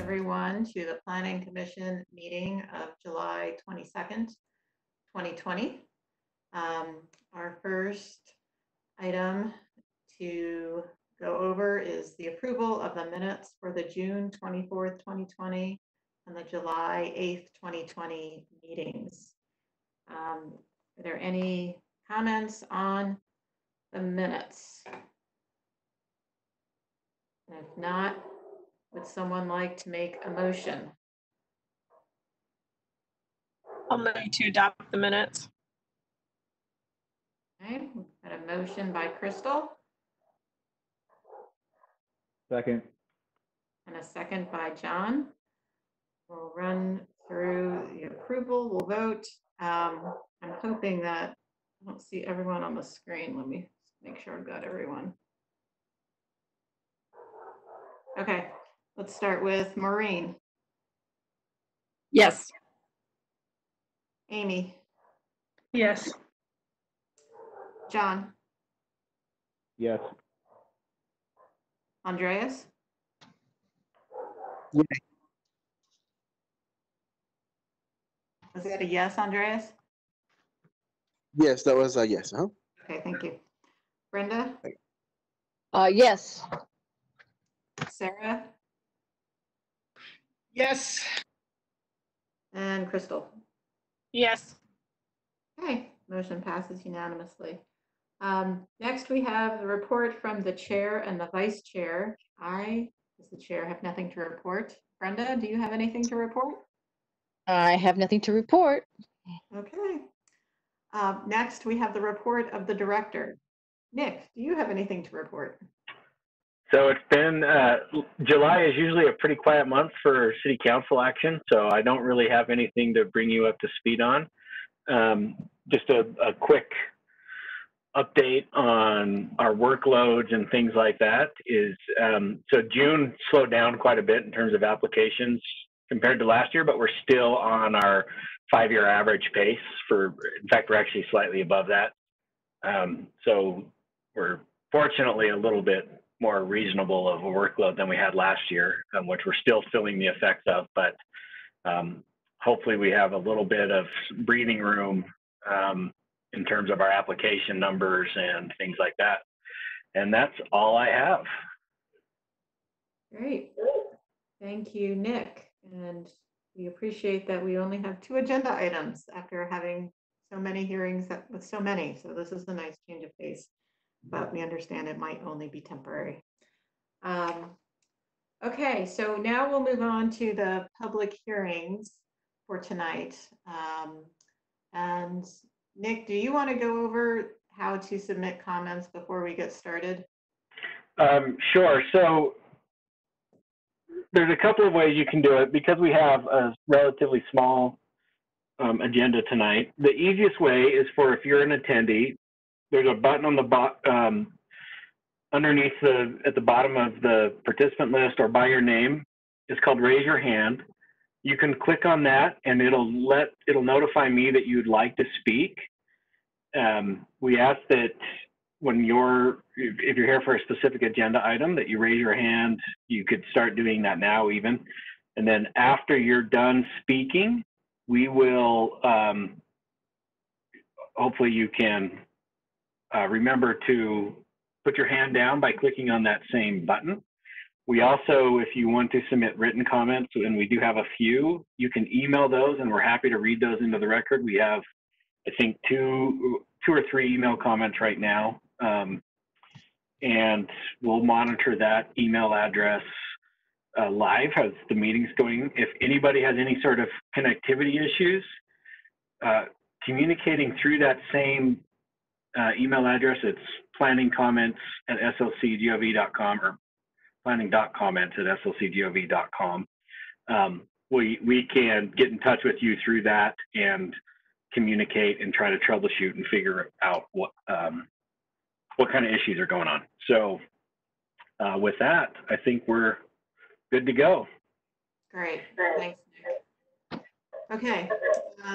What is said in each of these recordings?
everyone to the Planning Commission meeting of July 22nd, 2020. Our first item to go over is the approval of the minutes for the June 24th, 2020 and the July 8th, 2020 meetings. Are there any comments on the minutes? And if not, would someone like to make a motion? I'll move to adopt the minutes. Okay, we've got a motion by Crystal. Second. And a second by John. We'll run through the approval. We'll vote. I'm hoping that I don't see everyone on the screen. Let me make sure I've got everyone. Okay, let's start with Maureen. Yes. Amy. Yes. John. Yes. Andreas. Yeah. Was that a yes, Andreas? Yes, that was a yes. Huh? Okay, thank you. Brenda. Yes. Sarah. Yes. And Crystal. Yes. Okay, motion passes unanimously. Next, we have the report from the chair and the vice chair. I, as the chair, have nothing to report. Brenda, do you have anything to report? I have nothing to report. Okay. Next, we have the report of the director. Nick, do you have anything to report? So it's been, July is usually a pretty quiet month for city council action, so I don't really have anything to bring you up to speed on. Just a quick update on our workloads and things like that is, so June slowed down quite a bit in terms of applications compared to last year, but we're still on our 5-year average pace in fact, we're actually slightly above that. So we're fortunately a little bit more reasonable of a workload than we had last year, which we're still feeling the effects of, but hopefully we have a little bit of breathing room in terms of our application numbers and things like that. And that's all I have. Great. Thank you, Nick. And we appreciate that we only have 2 agenda items after having so many hearings with so many. So this is a nice change of pace, but we understand it might only be temporary. Okay, so now we'll move on to the public hearings for tonight. And Nick, do you want to go over how to submit comments before we get started? Sure. So there's a couple of ways you can do it because we have a relatively small agenda tonight. The easiest way is if you're an attendee, there's a button on the underneath at the bottom of the participant list or by your name. It's called Raise Your Hand. You can click on that and it'll notify me that you'd like to speak. We ask that if you're here for a specific agenda item, that you raise your hand. You could start doing that now even. And then after you're done speaking, we will, hopefully you can remember to put your hand down by clicking on that same button. We also, if you want to submit written comments, and we do have a few, you can email those and we're happy to read those into the record. We have, I think, two or three email comments right now. And we'll monitor that email address live as the meeting's going. If anybody has any sort of connectivity issues, communicating through that same email address, it's planningcomments@slcgov.com or planning.comments@slcgov.com. We can get in touch with you through that and communicate and try to troubleshoot and figure out what kind of issues are going on. So with that, I think we're good to go. Great, thanks, Nick. Okay,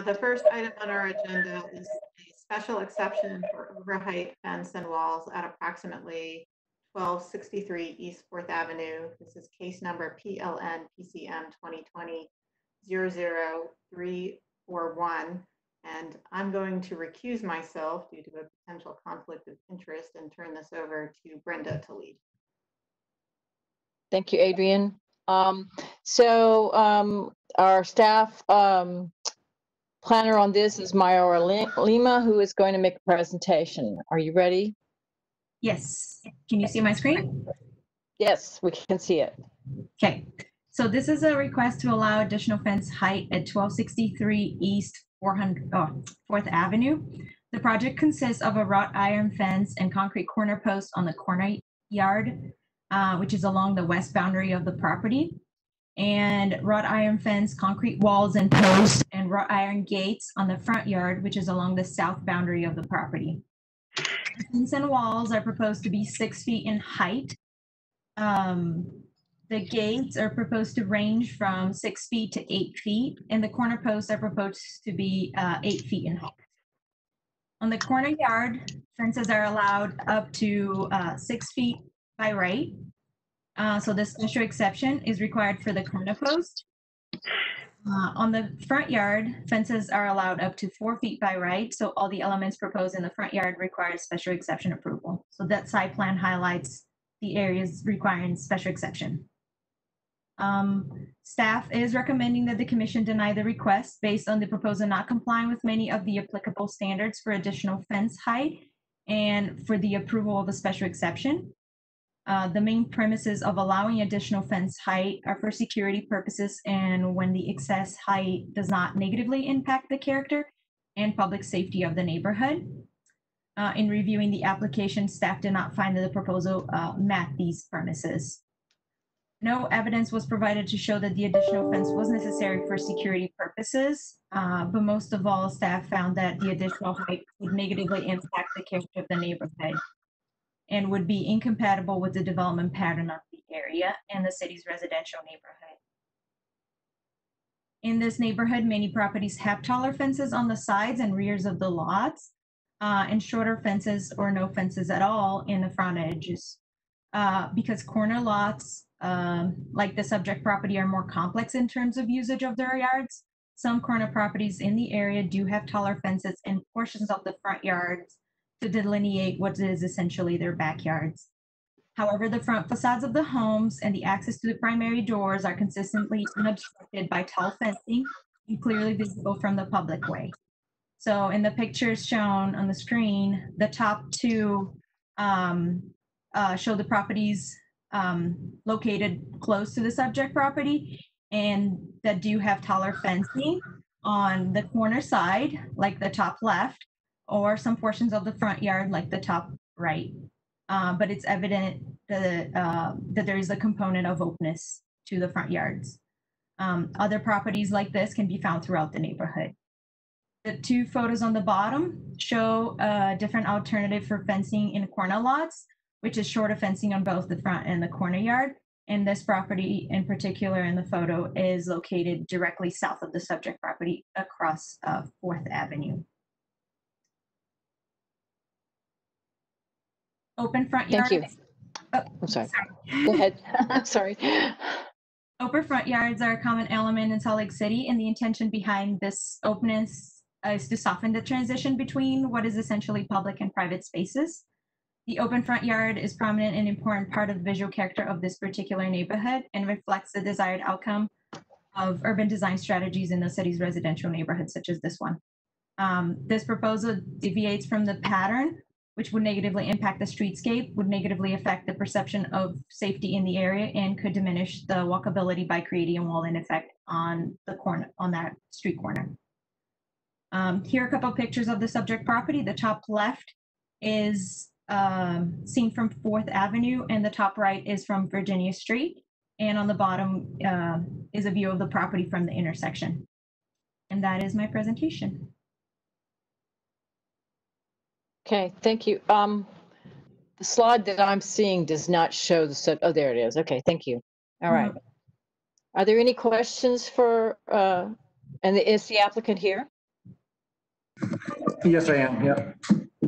the first item on our agenda is a special exception for overheight fence and walls at approximately 1263 East 4th Avenue. This is case number PLN PCM 2020-00341. And I'm going to recuse myself due to a potential conflict of interest and turn this over to Brenda to lead. Thank you, Adrian. Our staff planner on this is Mayora Lima, who is going to make a presentation. Are you ready? Yes. Can you see my screen? Yes, we can see it. Okay. So this is a request to allow additional fence height at 1263 East 4th Avenue. The project consists of a wrought iron fence and concrete corner post on the corner yard, which is along the west boundary of the property, and wrought iron fence, concrete walls and posts, and wrought iron gates on the front yard, which is along the south boundary of the property. The fence and walls are proposed to be 6 feet in height. The gates are proposed to range from 6 feet to 8 feet, and the corner posts are proposed to be 8 feet in height. On the corner yard, fences are allowed up to 6 feet by right. So the special exception is required for the corner post. On the front yard, fences are allowed up to 4 feet by right. So all the elements proposed in the front yard require special exception approval. So that site plan highlights the areas requiring special exception. Staff is recommending that the commission deny the request based on the proposal not complying with many of the applicable standards for additional fence height and for the approval of a special exception. The main premises of allowing additional fence height are for security purposes and when the excess height does not negatively impact the character and public safety of the neighborhood. In reviewing the application, staff did not find that the proposal met these premises. No evidence was provided to show that the additional fence was necessary for security purposes, but most of all, staff found that the additional height would negatively impact the character of the neighborhood and would be incompatible with the development pattern of the area and the city's residential neighborhood. In this neighborhood, many properties have taller fences on the sides and rears of the lots, and shorter fences or no fences at all in the front edges. Because corner lots, like the subject property, are more complex in terms of usage of their yards, some corner properties in the area do have taller fences and portions of the front yards to delineate what is essentially their backyards. However, the front facades of the homes and the access to the primary doors are consistently unobstructed by tall fencing and clearly visible from the public way. So in the pictures shown on the screen, the top two show the properties located close to the subject property and that do have taller fencing on the corner side, like the top left, or some portions of the front yard, like the top right. But it's evident that there is a component of openness to the front yards. Other properties like this can be found throughout the neighborhood. The two photos on the bottom show a different alternative for fencing in corner lots, which is shorter fencing on both the front and the corner yard. And this property in particular in the photo is located directly south of the subject property across 4th Avenue. Open front yard. Thank you. Oh, I'm sorry. Go ahead. I'm sorry. Open front yards are a common element in Salt Lake City, and the intention behind this openness is to soften the transition between what is essentially public and private spaces. The open front yard is prominent and important part of the visual character of this particular neighborhood and reflects the desired outcome of urban design strategies in the city's residential neighborhoods, such as this one. This proposal deviates from the pattern, which would negatively impact the streetscape, would negatively affect the perception of safety in the area, and could diminish the walkability by creating a wall-in effect on the corner, on that street corner. Here are a couple of pictures of the subject property. The top left is seen from 4th Avenue, and the top right is from Virginia Street. And on the bottom is a view of the property from the intersection. And that is my presentation. Okay, thank you. The slide that I'm seeing does not show the oh, there it is. Okay, thank you. All right. Are there any questions for, and is the applicant here? Yes, I am. Yeah.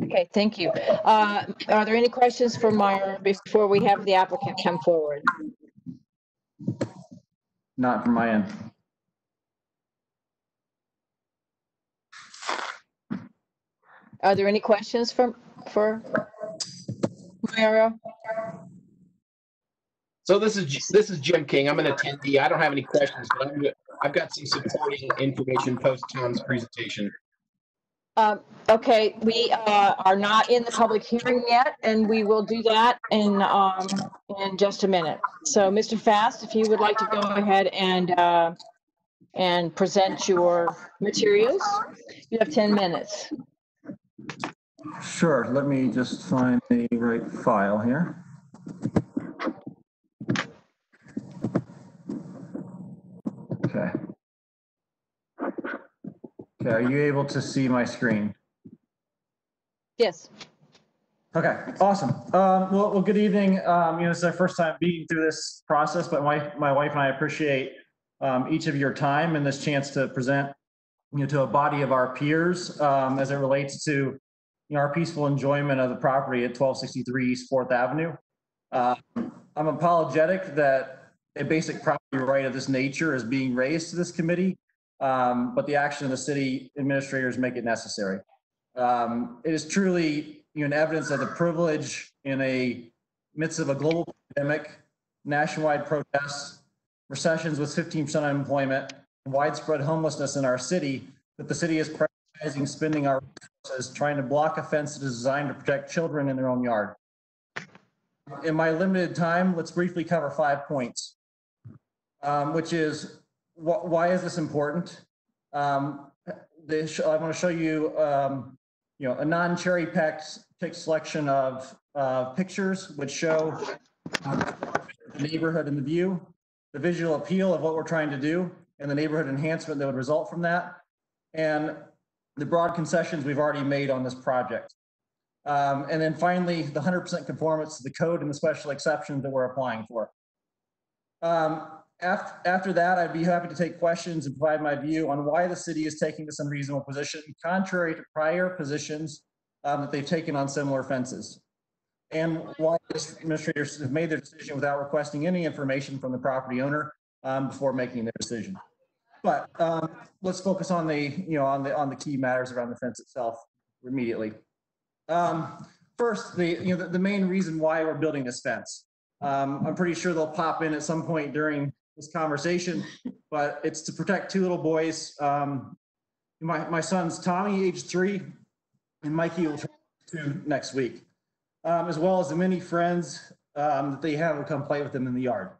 Okay, thank you. Are there any questions for Myra before we have the applicant come forward? Not from my end. Are there any questions for Myra? So this is Jim King. I'm an attendee. I don't have any questions, but I've got some supporting information post Tom's presentation. Okay, we are not in the public hearing yet, and we will do that in just a minute. So, Mr. Fast, if you would like to go ahead and present your materials, you have 10 minutes. Sure, let me just find the right file here. Okay. Okay, are you able to see my screen? Yes. Okay, awesome. Well, good evening. This is our first time being through this process, but my wife and I appreciate each of your time and this chance to present, to a body of our peers as it relates to, our peaceful enjoyment of the property at 1263 East 4th Avenue. I'm apologetic that a basic property right of this nature is being raised to this committee, but the action of the city administrators make it necessary. It is truly an evidence of the privilege in a midst of a global pandemic, nationwide protests, recessions with 15% unemployment, and widespread homelessness in our city, that the city is prioritizing spending our resources trying to block a fence that is designed to protect children in their own yard. In my limited time, let's briefly cover 5 points, which is why is this important? I want to show you, a non-cherry picked selection of pictures which show the neighborhood in the view, the visual appeal of what we're trying to do, and the neighborhood enhancement that would result from that, and the broad concessions we've already made on this project. And then finally, the 100% conformance to the code and the special exceptions that we're applying for. After that, I'd be happy to take questions and provide my view on why the city is taking this unreasonable position, contrary to prior positions that they've taken on similar fences, and why this administrators have made their decision without requesting any information from the property owner before making their decision. But let's focus on the on the key matters around the fence itself immediately. First, the main reason why we're building this fence. I'm pretty sure they'll pop in at some point during this conversation, but it's to protect 2 little boys. My son's Tommy, age 3, and Mikey will turn 2 next week, as well as the many friends that they have who come play with them in the yard.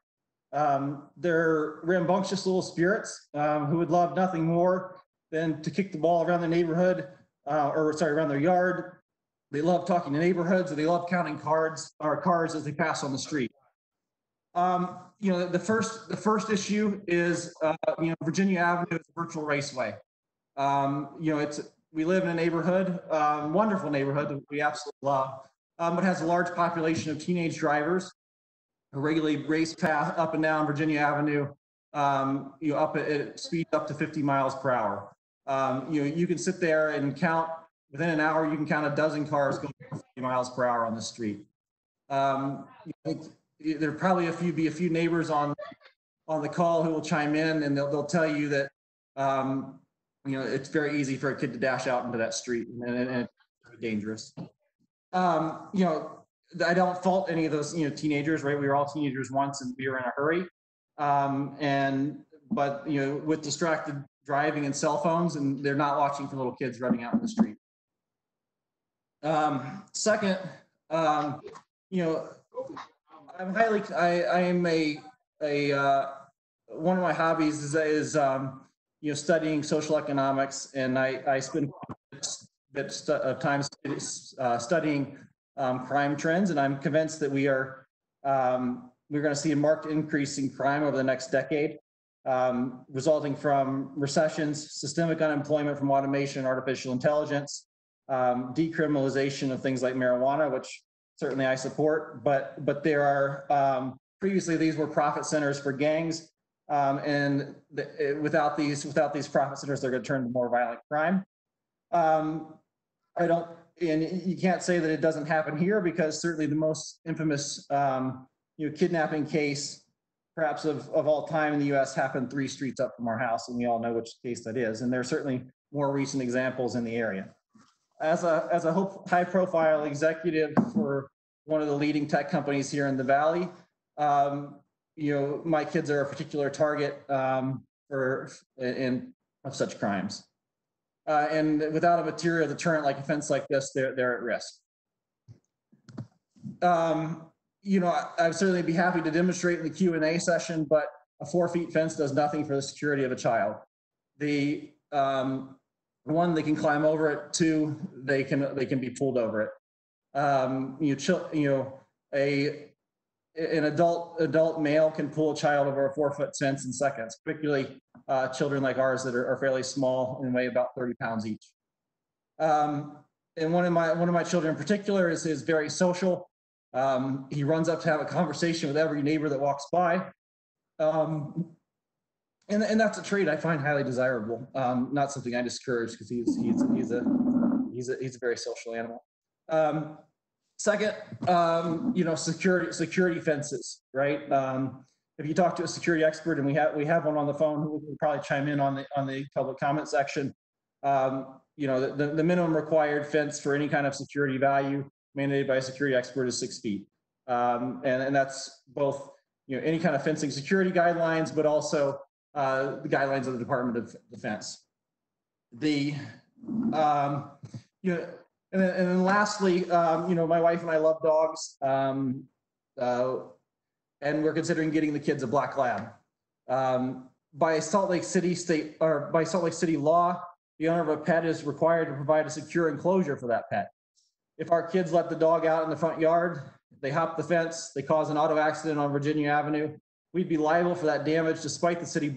They're rambunctious little spirits who would love nothing more than to kick the ball around the neighborhood, around their yard. They love talking to neighborhoods, and they love counting cars as they pass on the street. The first issue is, Virginia Avenue is a virtual raceway. We live in a neighborhood, wonderful neighborhood that we absolutely love, but has a large population of teenage drivers who regularly race path up and down Virginia Avenue, up at speeds up to 50 miles per hour. You can sit there and count, within an hour, you can count a dozen cars going 50 miles per hour on the street. There probably be a few neighbors on the call who will chime in, and they'll tell you that it's very easy for a kid to dash out into that street, and it's very dangerous. I don't fault any of those teenagers, right? We were all teenagers once, and we were in a hurry, but with distracted driving and cell phones, and they're not watching for little kids running out in the street. Second, one of my hobbies is studying social economics, and I spend a bit of time studying crime trends, and I'm convinced that we're going to see a marked increase in crime over the next decade, resulting from recessions, systemic unemployment from automation and artificial intelligence, decriminalization of things like marijuana, which certainly I support, but there are, previously these were profit centers for gangs, and without these profit centers, they're going to turn to more violent crime. and you can't say that it doesn't happen here, because certainly the most infamous, kidnapping case, perhaps of all time in the U.S. happened 3 streets up from our house, and we all know which case that is. And there are certainly more recent examples in the area. As a high-profile executive for one of the leading tech companies here in the Valley, my kids are a particular target of such crimes. And without a material deterrent like a fence like this, they're at risk. I'd certainly be happy to demonstrate in the Q&A session, but a 4-foot fence does nothing for the security of a child. One, they can climb over it. 2, they can be pulled over it. An adult male can pull a child over a 4-foot fence in seconds, particularly children like ours that are fairly small and weigh about 30 pounds each. And one of my children in particular is very social. He runs up to have a conversation with every neighbor that walks by. And that's a trait I find highly desirable. Not something I discourage, because he's a very social animal. Second, security fences, right? If you talk to a security expert, and we have one on the phone who will probably chime in on the public comment section. The minimum required fence for any kind of security value mandated by a security expert is 6 feet, and that's both any kind of fencing security guidelines, but also the guidelines of the Department of Defense. And then lastly, my wife and I love dogs, and we're considering getting the kids a black lab. By Salt Lake City law, the owner of a pet is required to provide a secure enclosure for that pet. If our kids let the dog out in the front yard, they hop the fence, they cause an auto accident on Virginia Avenue, we'd be liable for that damage, despite the city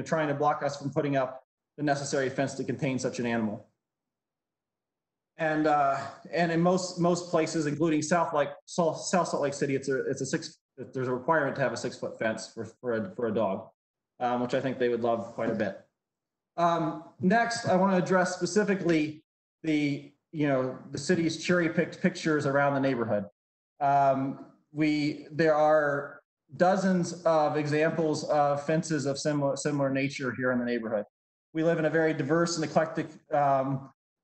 trying to block us from putting up the necessary fence to contain such an animal. And in most places, including South Salt Lake City, there's a requirement to have a 6-foot fence for a dog, which I think they would love quite a bit. Next, I want to address specifically the city's cherry-picked pictures around the neighborhood. There are dozens of examples of fences of similar nature here in the neighborhood. We live in a very diverse and eclectic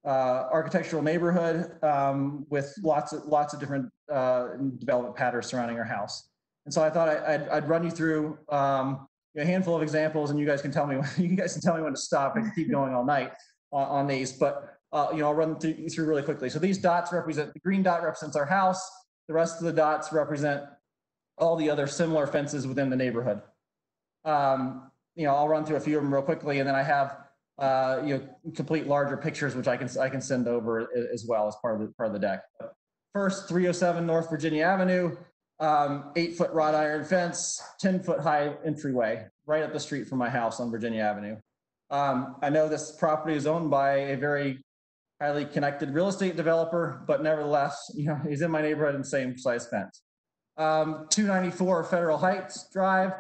architectural neighborhood with lots of different development patterns surrounding our house. And so I thought I'd run you through a handful of examples, and you guys can tell me when to stop. I can keep going all night on these, but I'll run through really quickly. So these dots represent, the green dot represents our house. The rest of the dots represent all the other similar fences within the neighborhood. I'll run through a few of them real quickly, and then I have complete larger pictures, which I can send over as well as part of the deck. First, 307 North Virginia Avenue, 8-foot wrought iron fence, 10-foot high entryway, right up the street from my house on Virginia Avenue. I know this property is owned by a very highly connected real estate developer, but nevertheless, he's in my neighborhood in the same size fence. 294 Federal Heights Drive,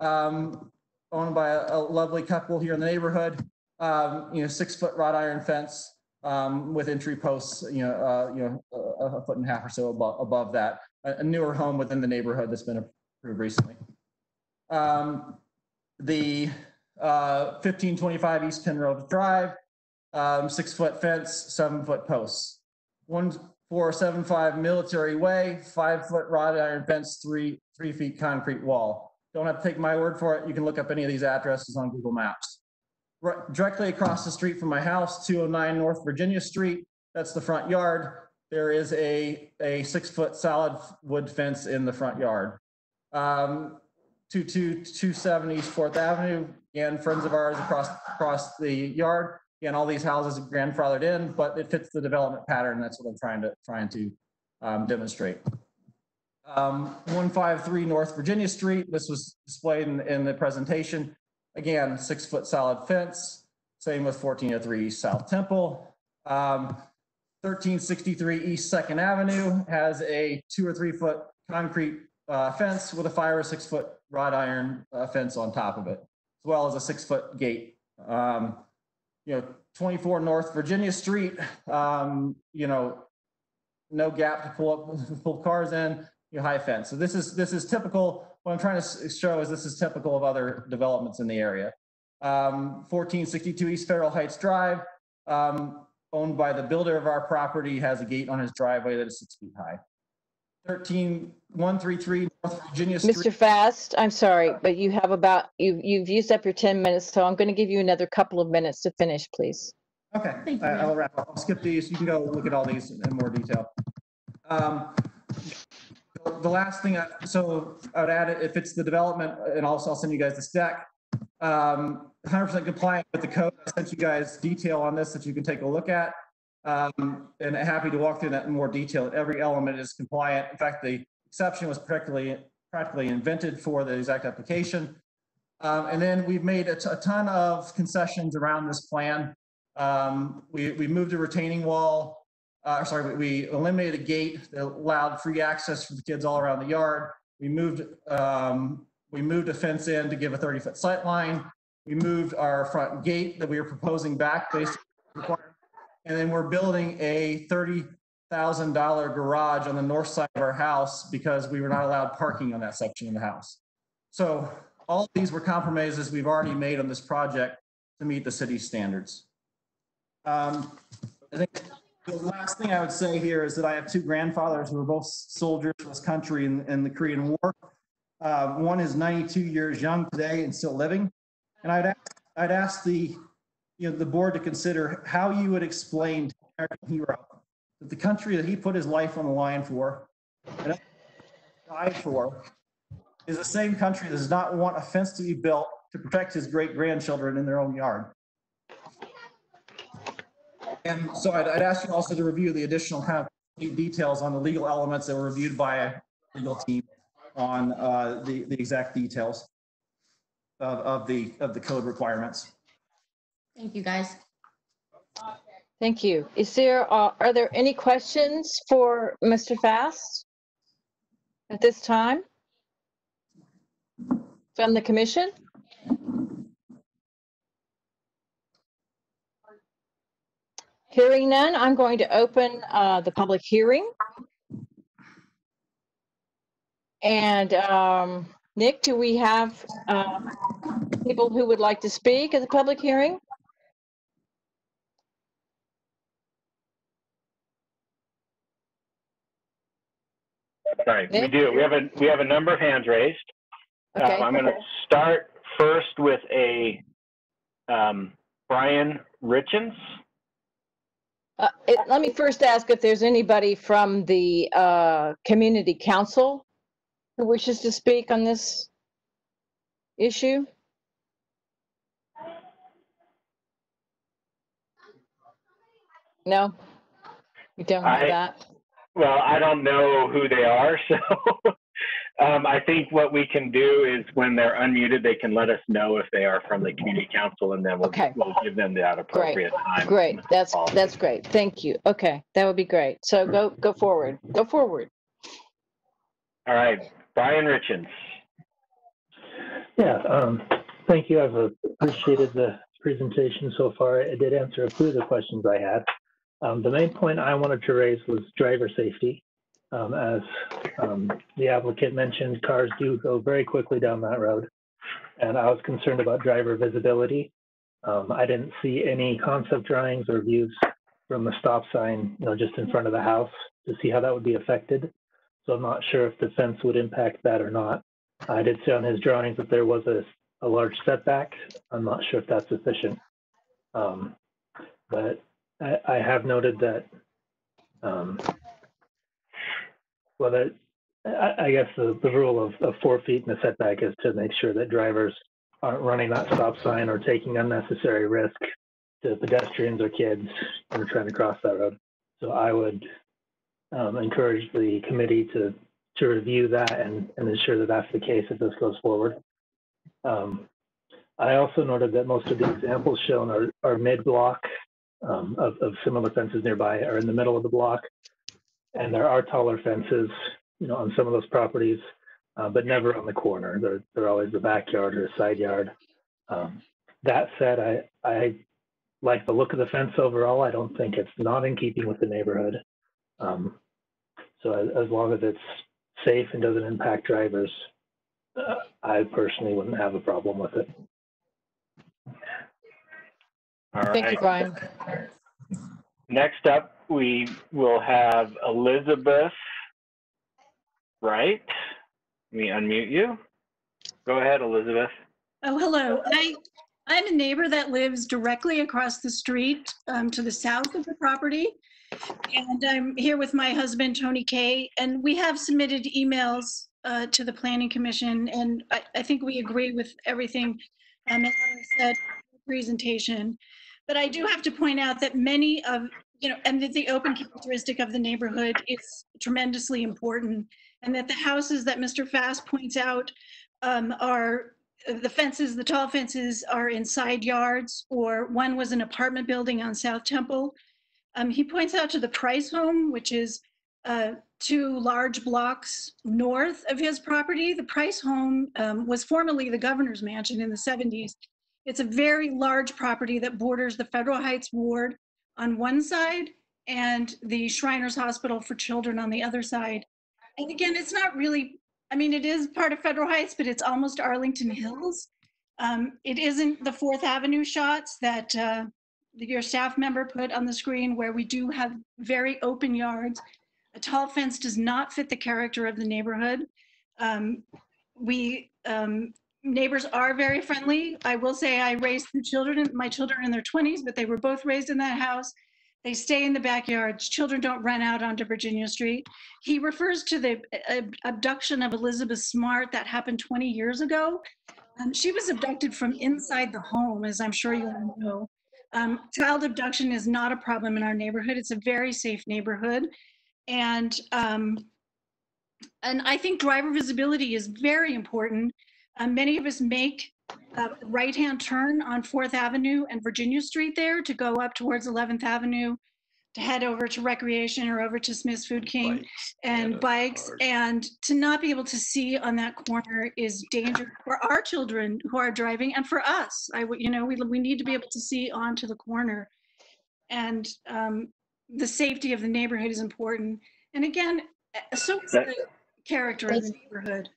owned by a lovely couple here in the neighborhood. 6-foot wrought iron fence with entry posts, a 1.5 foot or so above that. A newer home within the neighborhood that's been approved recently. The 1525 East Penrose Drive, 6-foot fence, 7-foot posts. 1475 Military Way, 5-foot wrought iron fence, 3 feet concrete wall. Don't have to take my word for it. You can look up any of these addresses on Google Maps. Directly across the street from my house, 209 North Virginia Street, that's the front yard. There is a 6-foot solid wood fence in the front yard. 270 East 4th Avenue, again, friends of ours across the yard. Again, all these houses are grandfathered in, but it fits the development pattern. That's what I'm trying to demonstrate. 153 North Virginia Street. This was displayed in the presentation. Again, 6-foot solid fence. Same with 1403 East South Temple. 1363 East 2nd Avenue has a 2 or 3 foot concrete fence with a 5 or 6 foot wrought iron fence on top of it, as well as a 6-foot gate. 24 North Virginia Street, no gap to pull cars in, high fence. So this is typical. What I'm trying to show is this is typical of other developments in the area. 1462 East Farrell Heights Drive, owned by the builder of our property, has a gate on his driveway that is 6 feet high. 13133 North Virginia Street. Mr. Fast, I'm sorry, but you have you've used up your 10 minutes, so I'm going to give you another couple of minutes to finish, please. Okay, I'll wrap up. I'll skip these. You can go look at all these in more detail. The last thing, so I would add it, if it's the development, and also I'll send you guys the stack, 100% compliant with the code. I sent you guys detail on this that you can take a look at. And happy to walk through that in more detail. Every element is compliant. In fact, the exception was practically invented for the exact application. And then we've made a ton of concessions around this plan. We moved a retaining wall. We eliminated a gate that allowed free access for the kids all around the yard. We moved a fence in to give a 30-foot sight line. We moved our front gate that we were proposing back based on requirements. And then we're building a $30,000 garage on the north side of our house because we were not allowed parking on that section of the house. So all of these were compromises we've already made on this project to meet the city's standards. I think the last thing I would say here is that I have two grandfathers who were both soldiers for this country in the Korean War. One is 92 years young today and still living. And I'd ask the board to consider how you would explain to an American hero that the country that he put his life on the line for and died for is the same country that does not want a fence to be built to protect his great-grandchildren in their own yard. And so I'd ask you also to review the additional kind of details on the legal elements that were reviewed by a legal team on the exact details of the code requirements. Thank you, guys. Thank you. Are there any questions for Mr. Fast at this time from the commission? Hearing none, I'm going to open the public hearing. And Nick, do we have people who would like to speak at the public hearing? Sorry, Nick? we do. We have a number of hands raised. Okay. I'm going to start first with a Brian Richens. Let me first ask if there's anybody from the community council who wishes to speak on this issue. No, we don't have that. Well, I don't know who they are, so I think what we can do is when they're unmuted, they can let us know if they are from the community council, and then we'll give them that appropriate time. Great, that's great. Thank you. Okay, that would be great. So go forward. Go forward. All right, Brian Richens. Yeah, thank you. I've appreciated the presentation so far. It did answer a few of the questions I had. The main point I wanted to raise was driver safety. As the applicant mentioned, cars do go very quickly down that road, and I was concerned about driver visibility. I didn't see any concept drawings or views from the stop sign, just in front of the house to see how that would be affected. So I'm not sure if the fence would impact that or not. I did see on his drawings that there was a large setback. I'm not sure if that's sufficient. But I have noted that, I guess the rule of 4 feet in the setback is to make sure that drivers aren't running that stop sign or taking unnecessary risk to pedestrians or kids who are trying to cross that road. So I would encourage the committee to review that and ensure that that's the case if this goes forward. I also noted that most of the examples shown are mid-block of similar fences nearby, are in the middle of the block. And there are taller fences, on some of those properties, but never on the corner. They're always the backyard or side yard. That said, I like the look of the fence overall. I don't think it's not in keeping with the neighborhood. So as long as it's safe and doesn't impact drivers, I personally wouldn't have a problem with it. All right. Thank you, Brian. Next up, we will have Elizabeth Wright. Let me unmute you. Go ahead, Elizabeth. Oh, hello. I'm a neighbor that lives directly across the street to the south of the property. And I'm here with my husband, Tony Kay, and we have submitted emails to the Planning Commission, and I think we agree with everything that was said in the presentation. But I do have to point out that many of, and that the open characteristic of the neighborhood is tremendously important, and that the houses that Mr. Fast points out are the fences, the tall fences are in side yards, or one was an apartment building on South Temple. He points out to the Price home, which is 2 large blocks north of his property. The Price home was formerly the governor's mansion in the 70s. It's a very large property that borders the Federal Heights ward on one side and the Shriners Hospital for Children on the other side. And again, it's not really, I mean, it is part of Federal Heights, but it's almost Arlington Hills. It isn't the 4th Avenue shots that your staff member put on the screen, where we do have very open yards. A tall fence does not fit the character of the neighborhood. Neighbors are very friendly. I will say I raised 2 children, my children in their 20s, but they were both raised in that house. They stay in the backyards. Children don't run out onto Virginia Street. He refers to the abduction of Elizabeth Smart that happened 20 years ago. She was abducted from inside the home, as I'm sure you all know. Child abduction is not a problem in our neighborhood. It's a very safe neighborhood. And I think driver visibility is very important. Many of us make a right-hand turn on 4th Avenue and Virginia Street there to go up towards 11th Avenue, to head over to Recreation or over to Smith's Food King and bikes. And to not be able to see on that corner is dangerous for our children who are driving and for us. We need to be able to see onto the corner. And the safety of the neighborhood is important. And again, so is the character of the neighborhood.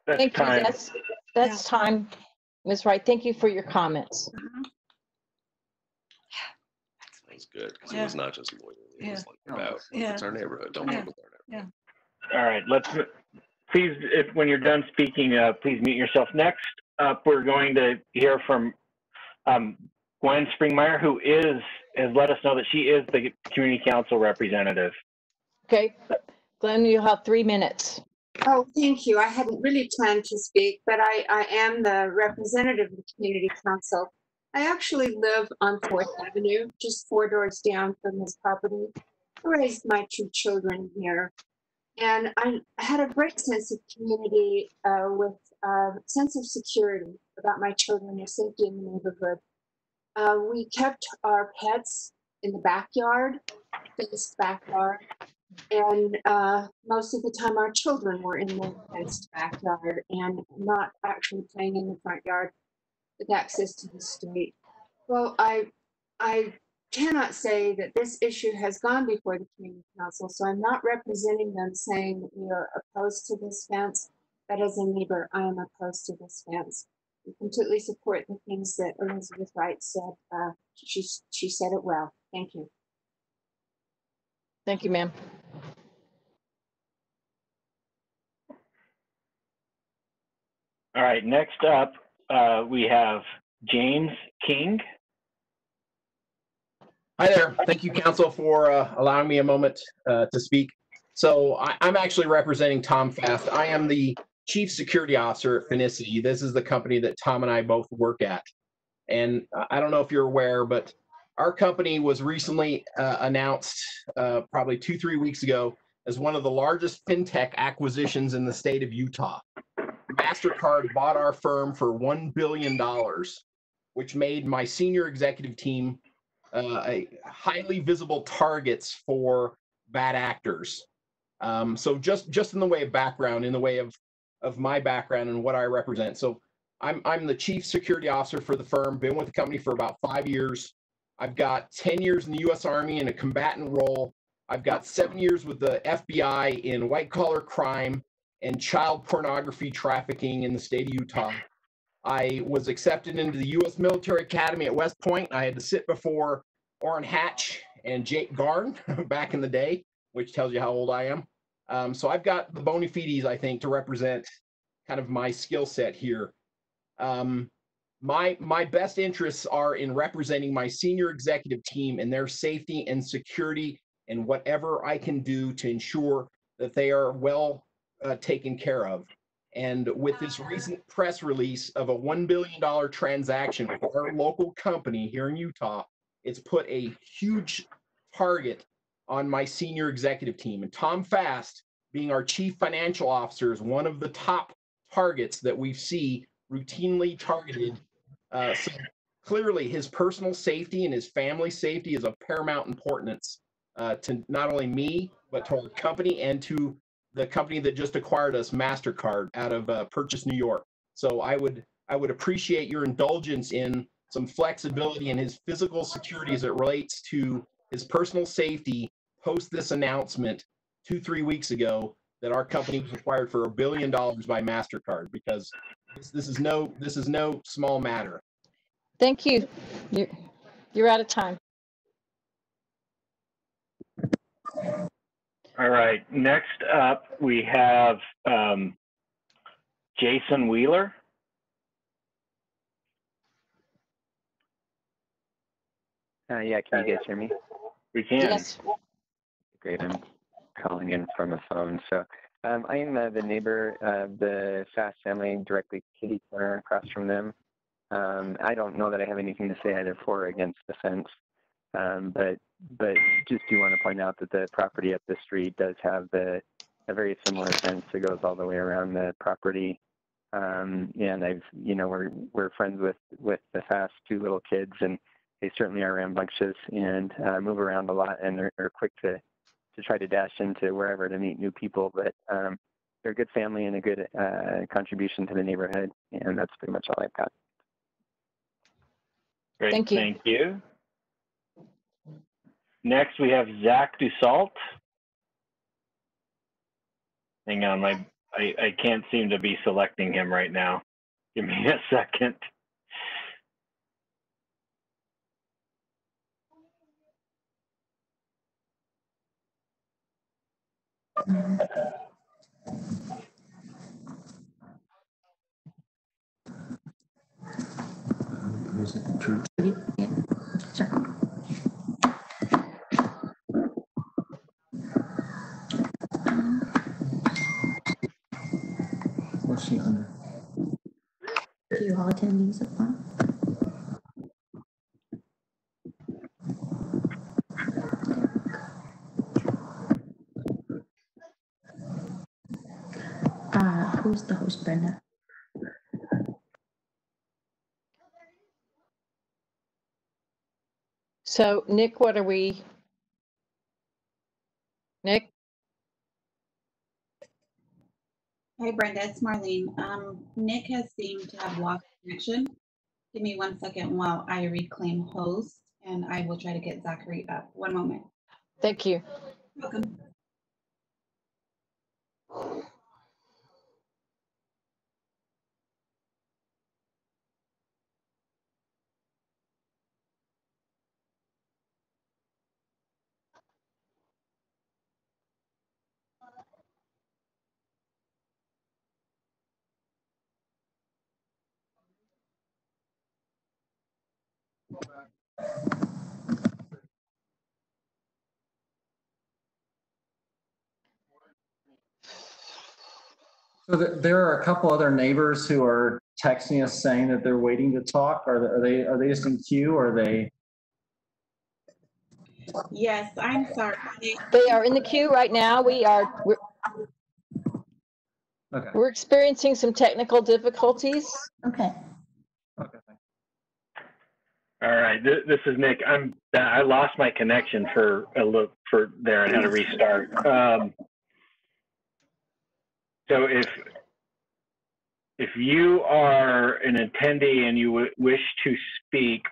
Thank you. That's time. Ms. Wright, thank you for your comments. That was good, because it was not just lawyers. It was like about it's our neighborhood. Don't work with our neighborhood. All right, let's please, when you're done speaking, please mute yourself. Next up, we're going to hear from Gwen Springmeyer, who has let us know that she is the community council representative. Okay, Glenn, you have 3 minutes. Oh, thank you. I hadn't really planned to speak, but I am the representative of the community council. I actually live on 4th Avenue, just 4 doors down from this property. I raised my 2 children here, and I had a great sense of community with a sense of security about my children, their safety in the neighborhood. We kept our pets in the backyard, fenced backyard, and most of the time our children were in the fenced backyard and not actually playing in the front yard with access to the street. Well, I cannot say that this issue has gone before the community council, so I'm not representing them saying that we are opposed to this fence, but as a neighbor, I am opposed to this fence. We completely support the things that Elizabeth Wright said. She said it well. Thank you. Thank you, ma'am. All right, next up, we have James King. Hi there. Thank you, Council, for allowing me a moment to speak. So I'm actually representing Tom Fast. I am the Chief Security Officer at Finicity. This is the company that Tom and I both work at. And I don't know if you're aware, but our company was recently announced probably 2-3 weeks ago as one of the largest fintech acquisitions in the state of Utah. MasterCard bought our firm for $1 billion, which made my senior executive team a highly visible targets for bad actors. So just in the way of background, in the way of my background and what I represent. So I'm the Chief Security Officer for the firm, been with the company for about 5 years. I've got 10 years in the U.S. Army in a combatant role. I've got 7 years with the FBI in white-collar crime and child pornography trafficking in the state of Utah. I was accepted into the U.S. Military Academy at West Point. I had to sit before Orrin Hatch and Jake Garn back in the day, which tells you how old I am. So I've got the bona fides, I think, to represent kind of my skill set here. My best interests are in representing my senior executive team and their safety and security and whatever I can do to ensure that they are well taken care of. And with this recent press release of a $1 billion transaction with our local company here in Utah, it's put a huge target on my senior executive team. And Tom Fast, being our chief financial officer, is one of the top targets that we see routinely targeted. So clearly his personal safety and his family safety is of paramount importance to not only me, but to our company and to the company that just acquired us, MasterCard, out of Purchase, New York. So I would appreciate your indulgence in some flexibility in his physical security as it relates to his personal safety post this announcement 2-3 weeks ago that our company was acquired for $1 billion by MasterCard, because this is no small matter. Thank you. You're out of time. All right, next up we have Jason Wheeler. Yeah, can you guys hear me? We can. Yes. Great, I'm calling in from a phone. So I am the neighbor of the Fast family, directly kitty corner across from them. I don't know that I have anything to say either for or against the fence, but just do want to point out that the property up the street does have a very similar fence that goes all the way around the property. And we're friends with the Fast two little kids, and they certainly are rambunctious and move around a lot, and they're quick to try to dash into wherever to meet new people. But they're a good family and a good contribution to the neighborhood, and that's pretty much all I've got. Great, Thank you. Thank you. Next, we have Zack Dusalt. Hang on, I can't seem to be selecting him right now. Give me a second. What's she under? Do you all attend these at once? Who's the host, Brenda? So Nick, what are we? Nick? Hi, Brenda, it's Marlene. Nick has seemed to have lost connection. Give me 1 second while I reclaim host, and I will try to get Zachary up. One moment. Thank you. Welcome. So there are a couple other neighbors who are texting us saying that they're waiting to talk. Are they just in queue, or are they? Yes, I'm sorry. They are in the queue right now. We're experiencing some technical difficulties. Okay. All right, this is Nick. I lost my connection for a look for there and had to restart. So if you are an attendee and you wish to speak,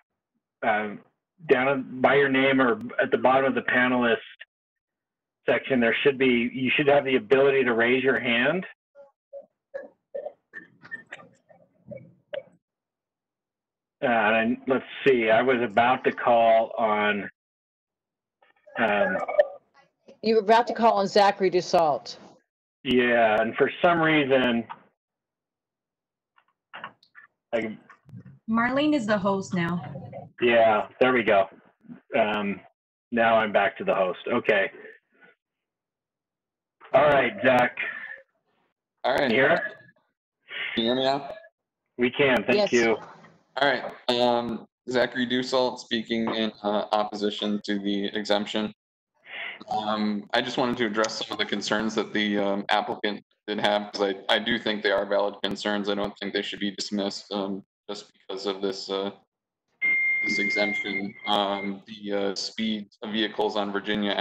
down by your name or at the bottom of the panelist section, you should have the ability to raise your hand. And let's see, I was about to call on. You were about to call on Zachary Dusalt. Yeah, and for some reason, Marlene is the host now. yeah, there we go. Now I'm back to the host. Okay. All right, Zach. All right. Can you hear us? Can you hear me now? We can, thank you. All right. Zachary Dusalt speaking in opposition to the exemption. I just wanted to address some of the concerns that the applicant did have, because I do think they are valid concerns. I don't think they should be dismissed just because of this this exemption. The speed of vehicles on Virginia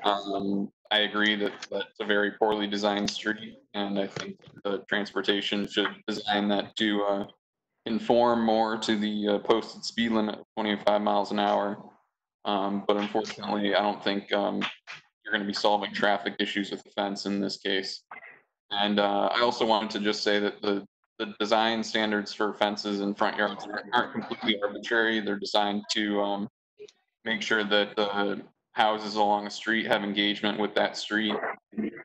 Ave. I agree that that's a very poorly designed street, and I think the transportation should design that to conform more to the posted speed limit of 25 miles an hour. But unfortunately, I don't think you're going to be solving traffic issues with the fence in this case. And I also wanted to just say that the design standards for fences in front yards aren't completely arbitrary. They're designed to make sure that the houses along the street have engagement with that street.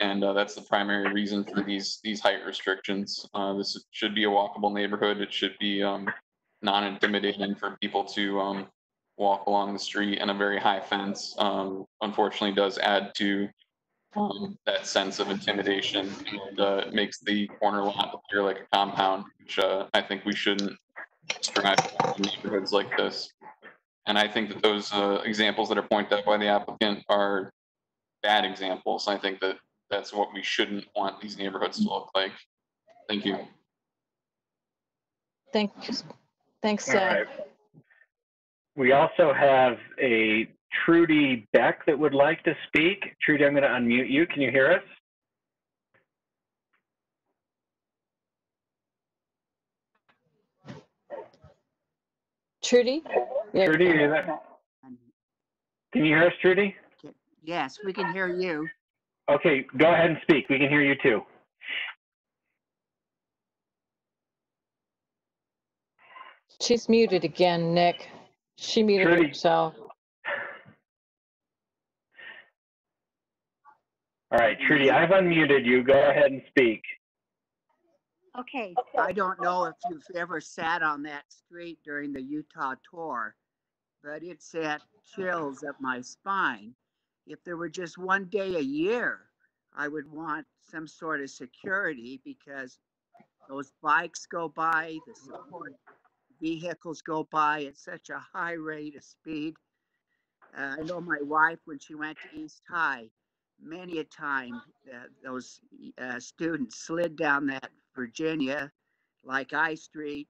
And that's the primary reason for these height restrictions. This should be a walkable neighborhood. It should be non-intimidating for people to walk along the street, and a very high fence unfortunately does add to that sense of intimidation, and it makes the corner lot appear like a compound, which I think we shouldn't strive for in neighborhoods like this. And I think that those examples that are pointed out by the applicant are bad examples. I think that that's what we shouldn't want these neighborhoods to look like. Thank you. Thanks, All right. We also have a Trudy Beck that would like to speak. Trudy, I'm going to unmute you. Can you hear us? Trudy? Yeah. Trudy, are you there? Can you hear us, Trudy? Yes, we can hear you. Okay, go ahead and speak. We can hear you too. She's muted again, Nick. She muted Trudy. herself. All right, Trudy, I've unmuted you. Go ahead and speak. Okay, I don't know if you've ever sat on that street during the Utah tour, but it sent chills up my spine. If there were just one day a year, I would want some sort of security, because those bikes go by, the support vehicles go by at such a high rate of speed. I know my wife, when she went to East High, many a time those students slid down that Virginia, like I Street,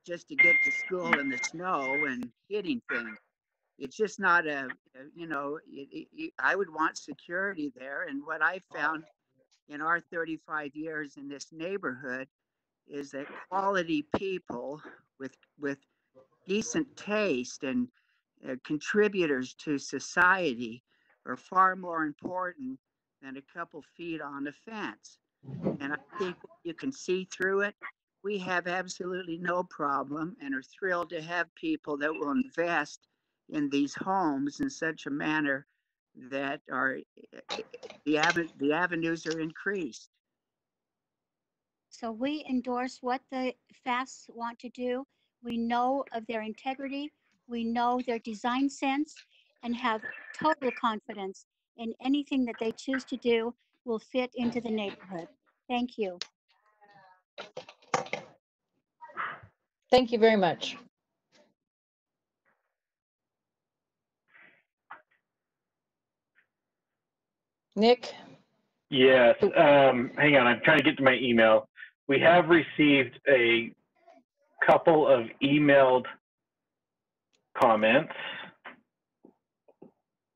just to get to school in the snow and hitting things. It's just not I would want security there. And what I found in our 35 years in this neighborhood is that quality people with decent taste and contributors to society are far more important than a couple feet on a fence. And I think you can see through it. We have absolutely no problem and are thrilled to have people that will invest in these homes in such a manner that the avenues are increased. So we endorse what the FAST want to do. We know of their integrity. We know their design sense, and have total confidence in anything that they choose to do will fit into the neighborhood. Thank you. Thank you very much. Nick? Yes, hang on, I'm trying to get to my email. We have received a couple of emailed comments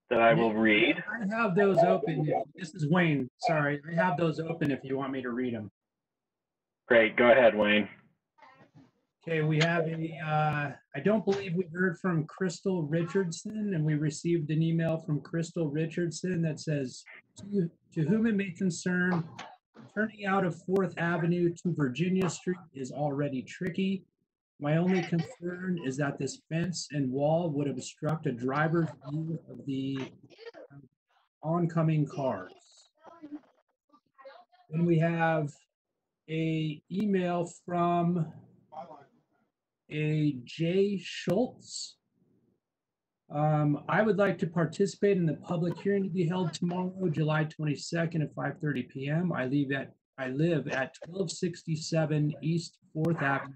that I will read. I have those open. This is Wayne, sorry. I have those open if you want me to read them. Great, go ahead, Wayne. Okay, we have I don't believe we heard from Crystal Richardson, and we received an email from Crystal Richardson that says, to whom it may concern, turning out of 4th Avenue to Virginia Street is already tricky. My only concern is that this fence and wall would obstruct a driver's view of the oncoming cars. Then we have a email from a J. Schultz. I would like to participate in the public hearing to be held tomorrow, July 22nd at 5:30 p.m. I live at 1267 East 4th Avenue,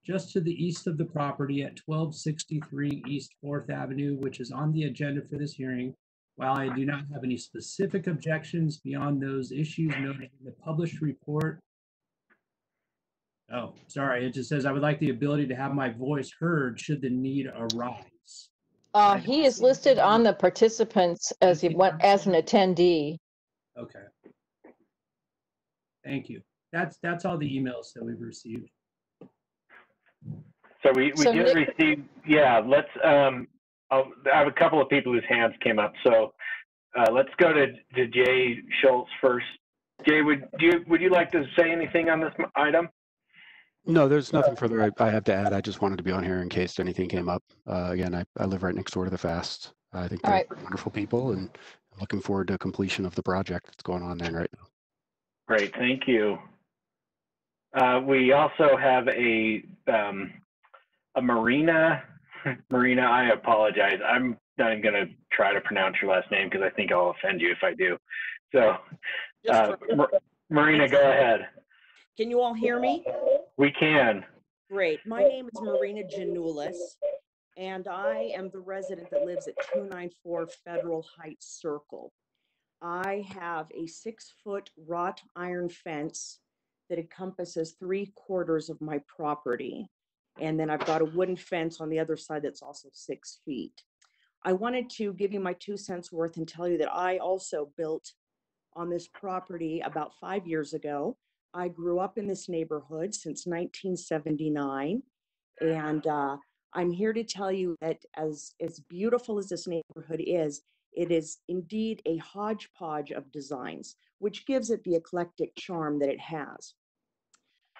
just to the east of the property at 1263 East 4th Avenue, which is on the agenda for this hearing. While I do not have any specific objections beyond those issues noted in the published report. Oh, sorry, it just says I would like the ability to have my voice heard should the need arise. He is listed on the participants as an attendee. Okay. Thank you. That's all the emails that we've received. So we did receive, yeah, let's, I have a couple of people whose hands came up. So let's go to Jay Schultz first. Jay, would you like to say anything on this item? No, there's nothing further I have to add. I just wanted to be on here in case anything came up. Again, I live right next door to the FAST. I think they're wonderful people, and I'm looking forward to completion of the project that's going on there right now. Great, thank you. We also have a Marina. Marina, I apologize. I'm not even going to try to pronounce your last name because I think I'll offend you if I do. So, Marina, go ahead. Can you all hear me? We can. Great. My name is Marina Janulis, and I am the resident that lives at 294 Federal Heights Circle. I have a 6-foot wrought iron fence that encompasses 3/4 of my property. And then I've got a wooden fence on the other side that's also 6 feet. I wanted to give you my 2 cents worth and tell you that I also built on this property about 5 years ago. I grew up in this neighborhood since 1979. And I'm here to tell you that as beautiful as this neighborhood is, it is indeed a hodgepodge of designs, which gives it the eclectic charm that it has.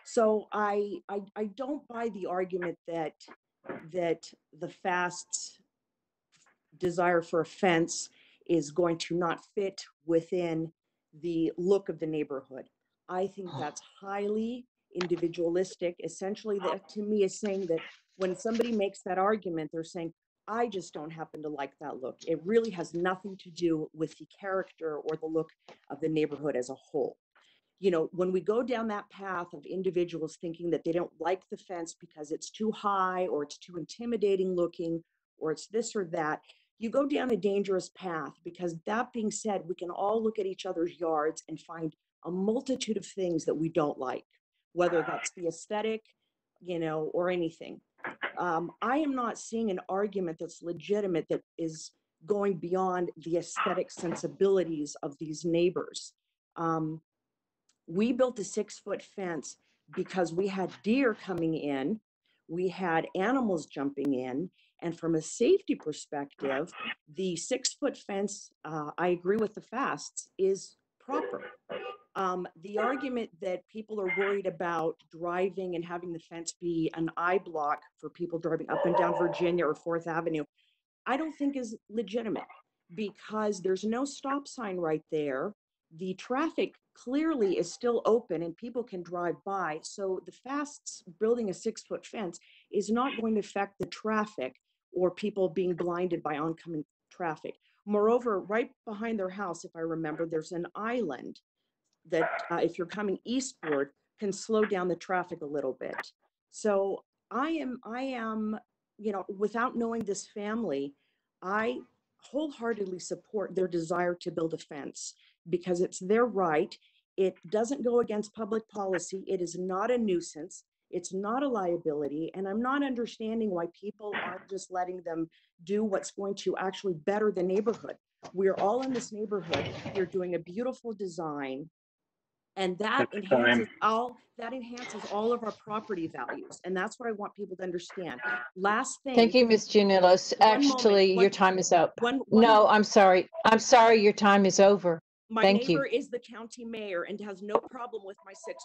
So I don't buy the argument that the FAST's desire for a fence is going to not fit within the look of the neighborhood. I think that's highly individualistic. Essentially, that to me is saying that when somebody makes that argument, they're saying, I just don't happen to like that look. It really has nothing to do with the character or the look of the neighborhood as a whole. You know, when we go down that path of individuals thinking that they don't like the fence because it's too high or it's too intimidating looking or it's this or that, you go down a dangerous path, because that being said, we can all look at each other's yards and find a multitude of things that we don't like, whether that's the aesthetic, you know, or anything. I am not seeing an argument that's legitimate that is going beyond the aesthetic sensibilities of these neighbors. We built a 6-foot fence because we had deer coming in, we had animals jumping in, and from a safety perspective, the 6-foot fence, I agree with the FASTs, is proper. The argument that people are worried about driving and having the fence be an eye block for people driving up and down Virginia or 4th Avenue, I don't think is legitimate, because there's no stop sign right there. The traffic clearly is still open and people can drive by. So the FASTs building a 6-foot fence is not going to affect the traffic or people being blinded by oncoming traffic. Moreover, right behind their house, if I remember, there's an island that if you're coming eastward can slow down the traffic a little bit. So I am, you know, without knowing this family, I wholeheartedly support their desire to build a fence because it's their right. It doesn't go against public policy. It is not a nuisance. It's not a liability. And I'm not understanding why people aren't just letting them do what's going to actually better the neighborhood. We're all in this neighborhood. You're doing a beautiful design. And that enhances all of our property values. And that's what I want people to understand. Last thing. Thank you, Ms. Giannullis. Actually, your time is up. No, I'm sorry. I'm sorry, your time is over. My Thank you. neighbor is the county mayor and has no problem with my 6.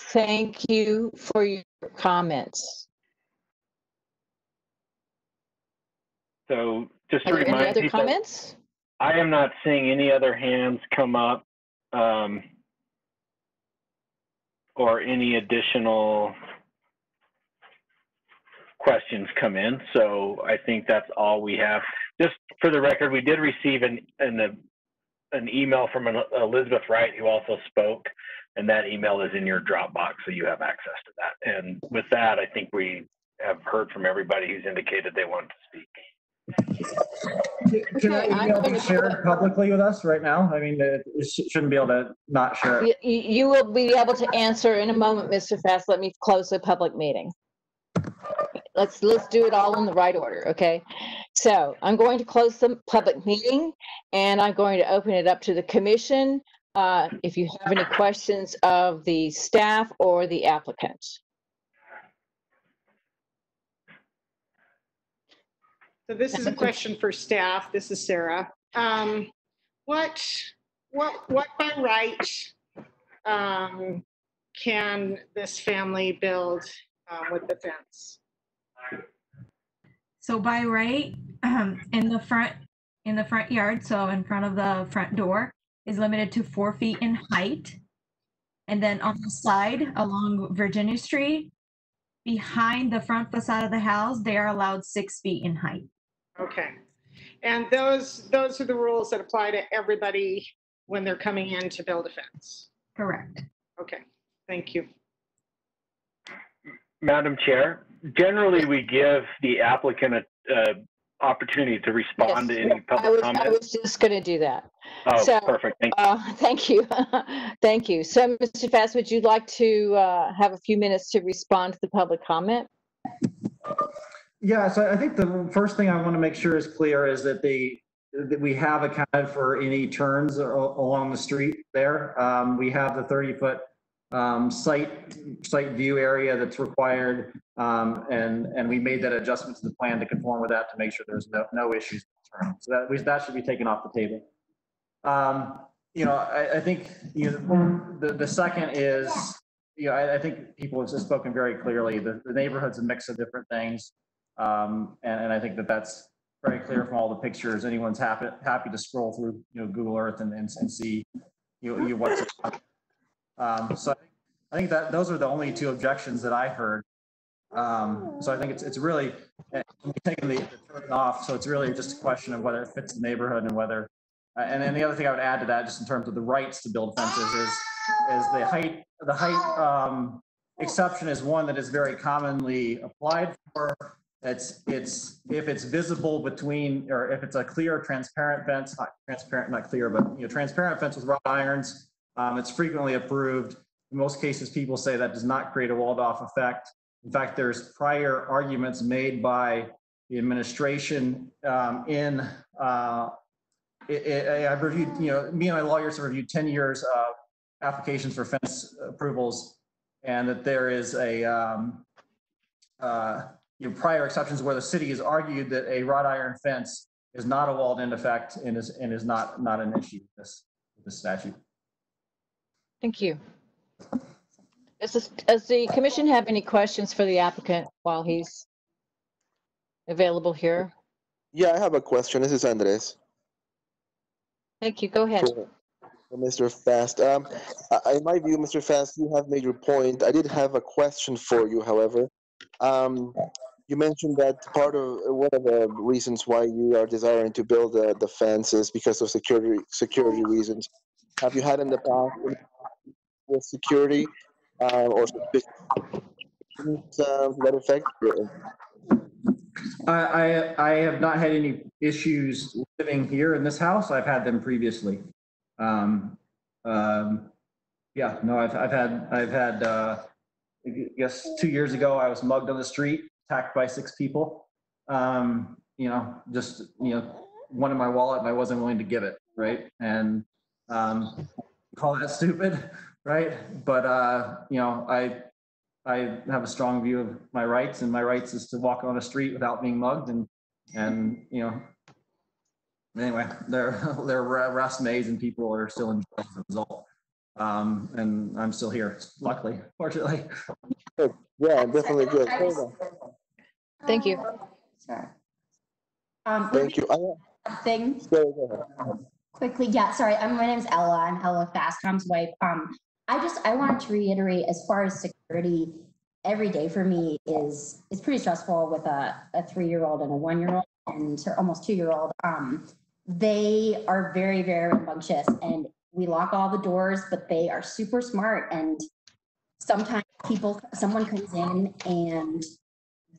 Thank you for your comments. So just to Are there any remind other people, comments? I am not seeing any other hands come up or any additional questions come in. So I think that's all we have. Just for the record, we did receive an email from Elizabeth Wright, who also spoke, and that email is in your Dropbox, so you have access to that. And with that, I think we have heard from everybody who's indicated they want to speak. Can that email be shared publicly with us right now? I mean, it shouldn't be able to not share it. You will be able to answer in a moment, Mr. Fast. Let me close the public meeting. Let's do it all in the right order, okay? So I'm going to close the public meeting, and I'm going to open it up to the commission if you have any questions of the staff or the applicant. So this is a question for staff. This is Sarah. What by right can this family build with the fence? So by right, in the front yard, so in front of the front door, is limited to 4 feet in height. And then on the side along Virginia Street, behind the front facade of the house, they are allowed 6 feet in height. Okay. And those are the rules that apply to everybody when they're coming in to build a fence? Correct. Okay, thank you. Madam Chair, generally we give the applicant an opportunity to respond to any public comments. I was just going to do that. Oh, so, perfect. Thank you. Thank you. Thank you. So, Mr. Fast, would you like to have a few minutes to respond to the public comment? Yeah, so I think the first thing I want to make sure is clear is that that we have accounted for any turns along the street there. We have the 30-foot site view area that's required, and we made that adjustment to the plan to conform with that to make sure there's no issues. So that should be taken off the table. I think the second is, I think people have just spoken very clearly. The neighborhood's a mix of different things, and I think that's very clear from all the pictures. Anyone's happy to scroll through Google Earth and see what's. So I think that those are the only two objections that I heard. So I think it's really taking the turn off. So it's really just a question of whether it fits the neighborhood and whether. And then the other thing I would add to that, just in terms of the rights to build fences, is the height. The height exception is one that is very commonly applied for. If it's visible between, or if it's a clear, transparent fence, not transparent, not clear, but transparent fence with wrought irons, it's frequently approved. In most cases, people say that does not create a walled-off effect. In fact, there's prior arguments made by the administration I've reviewed, me and my lawyers have reviewed 10 years of applications for fence approvals, and that there is prior exceptions where the city has argued that a wrought iron fence is not a walled-in effect and is not an issue with this statute. Thank you. Does the commission have any questions for the applicant while he's available here? Yeah, I have a question. This is Andres. Thank you. Go ahead. For Mr. Fast. In my view, Mr. Fast, you have made your point. I did have a question for you, however. You mentioned that one of the reasons why you are desiring to build the fence is because of security reasons. Have you had in the past with security or that effect? I have not had any issues living here in this house. I've had them previously. Yeah, no, I've had. I guess 2 years ago, I was mugged on the street, attacked by 6 people. Just wanted my wallet, and I wasn't willing to give it, right? And call that stupid, right? But you know, I have a strong view of my rights, and my rights is to walk on the street without being mugged, and you know. Anyway, they're arrest made and people are still in jail as a result. And I'm still here, luckily, fortunately. Yeah, definitely good. Thank you. Sure. Thank you. Thing Go ahead. quickly. Yeah, sorry. My name's Ella. I'm Ella Fast, Tom's wife. I wanted to reiterate, as far as security, every day for me is pretty stressful with a 3-year-old and a 1-year-old and almost 2-year-old. They are very, very rambunctious, and we lock all the doors, but they are super smart. And sometimes someone comes in and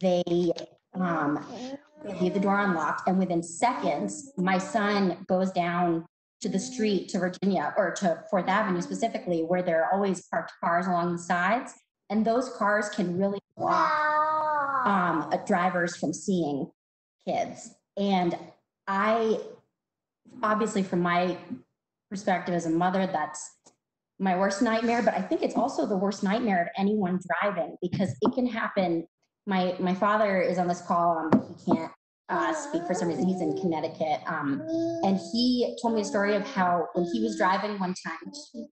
they leave the door unlocked, and within seconds, my son goes down to the street to Virginia, or to 4th Avenue specifically, where there are always parked cars along the sides, and those cars can really block drivers from seeing kids. And obviously, from my perspective as a mother, that's my worst nightmare, but I think it's also the worst nightmare of anyone driving, because it can happen. My father is on this call, but he can't speak for some reason. He's in Connecticut. And he told me a story of how when he was driving one time, he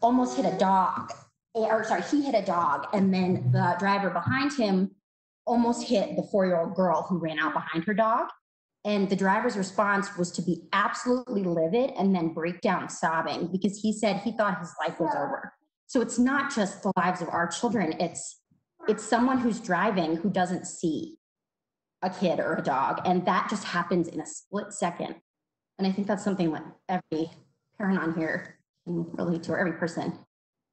almost hit a dog, he hit a dog, and then the driver behind him almost hit the 4-year-old girl who ran out behind her dog. And the driver's response was to be absolutely livid and then break down sobbing, because he said he thought his life was over. So it's not just the lives of our children, it's someone who's driving who doesn't see a kid or a dog, and that just happens in a split second. And I think that's something that every parent on here can relate to, or every person.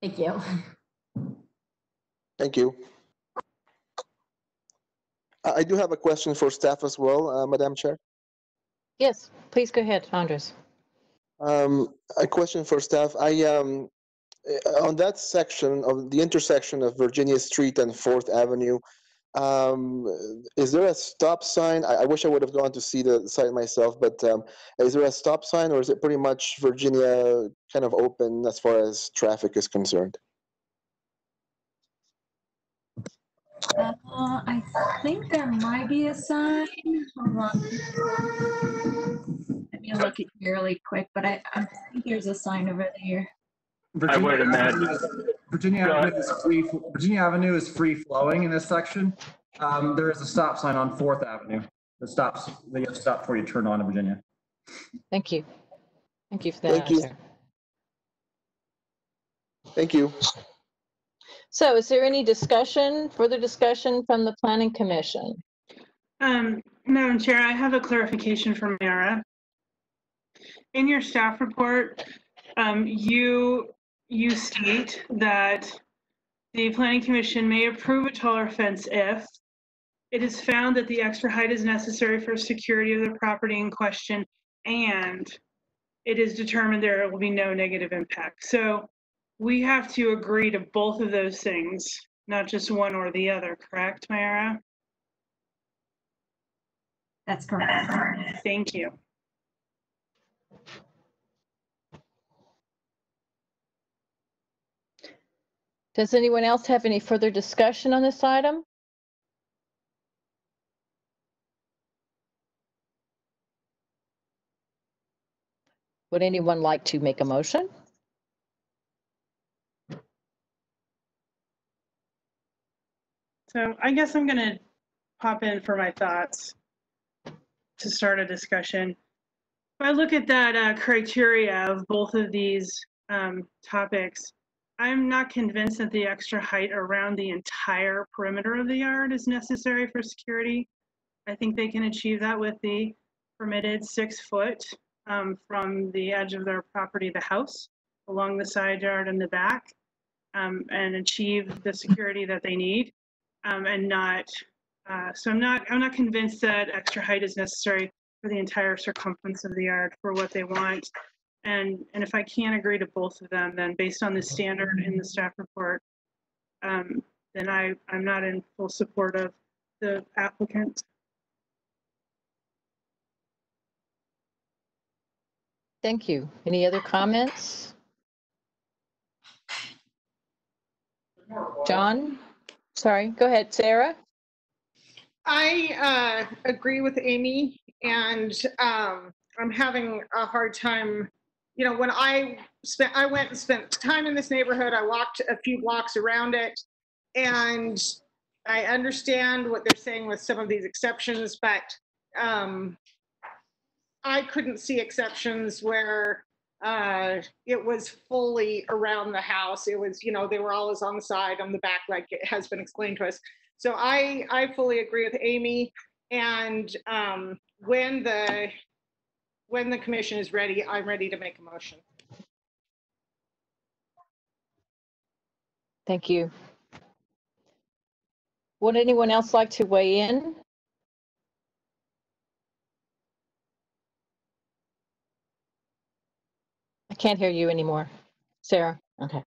Thank you. Thank you. I do have a question for staff as well, Madam Chair. Yes, please go ahead, Andres. A question for staff. On that section of the intersection of Virginia Street and 4th Avenue, is there a stop sign? I wish I would have gone to see the site myself, but is there a stop sign, or is it pretty much Virginia kind of open as far as traffic is concerned? I think there might be a sign. Hold on. Let me look at here really quick, but I think there's a sign over there. I would imagine. Virginia Avenue is free flowing in this section. There is a stop sign on 4th Avenue that stops. They have to stop before you turn on to Virginia. Thank you. Thank you for that answer. Thank you. So is there any further discussion from the Planning Commission? Madam Chair, I have a clarification from Mara. In your staff report, you state that the Planning Commission may approve a taller fence if it is found that the extra height is necessary for security of the property in question, and it is determined there will be no negative impact. So we have to agree to both of those things, not just one or the other, correct, Mayara? That's correct. Thank you. Does anyone else have any further discussion on this item? Would anyone like to make a motion? So I guess I'm going to pop in for my thoughts to start a discussion. If I look at that criteria of both of these topics, I'm not convinced that the extra height around the entire perimeter of the yard is necessary for security. I think they can achieve that with the permitted 6 foot from the edge of their property, the house, along the side yard and the back, and achieve the security that they need. And not, so I'm not convinced that extra height is necessary for the entire circumference of the yard for what they want. And if I can't agree to both of them, then based on the standard in the staff report, then I'm not in full support of the applicant. thank you. Any other comments? John? Sorry, go ahead, Sarah. I agree with Amy, and I'm having a hard time. You know, when I went and spent time in this neighborhood. I walked a few blocks around it, and I understand what they're saying with some of these exceptions, but I couldn't see exceptions where it was fully around the house. It was, you know, they were always on the side, on the back, like it has been explained to us. So I fully agree with Amy. And when the commission is ready, I'm ready to make a motion. Thank you. Would anyone else like to weigh in? I can't hear you anymore. Sarah, okay.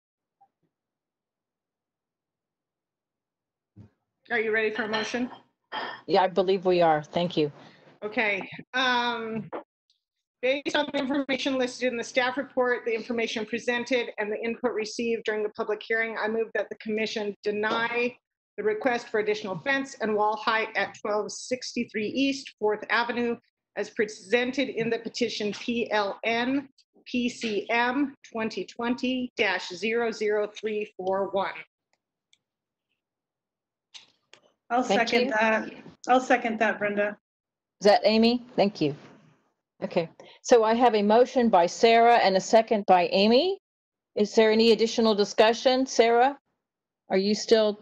Are you ready for a motion? Yeah, I believe we are. Thank you. Okay. Based on the information listed in the staff report, the information presented, and the input received during the public hearing, I move that the commission deny the request for additional fence and wall height at 1263 East 4th Avenue as presented in the petition PLN PCM 2020-00341. I'll Thank second you. that. I'll second that, Brenda. Is that Amy? Thank you. Okay, so I have a motion by Sarah and a second by Amy. Is there any additional discussion? Sarah, are you still?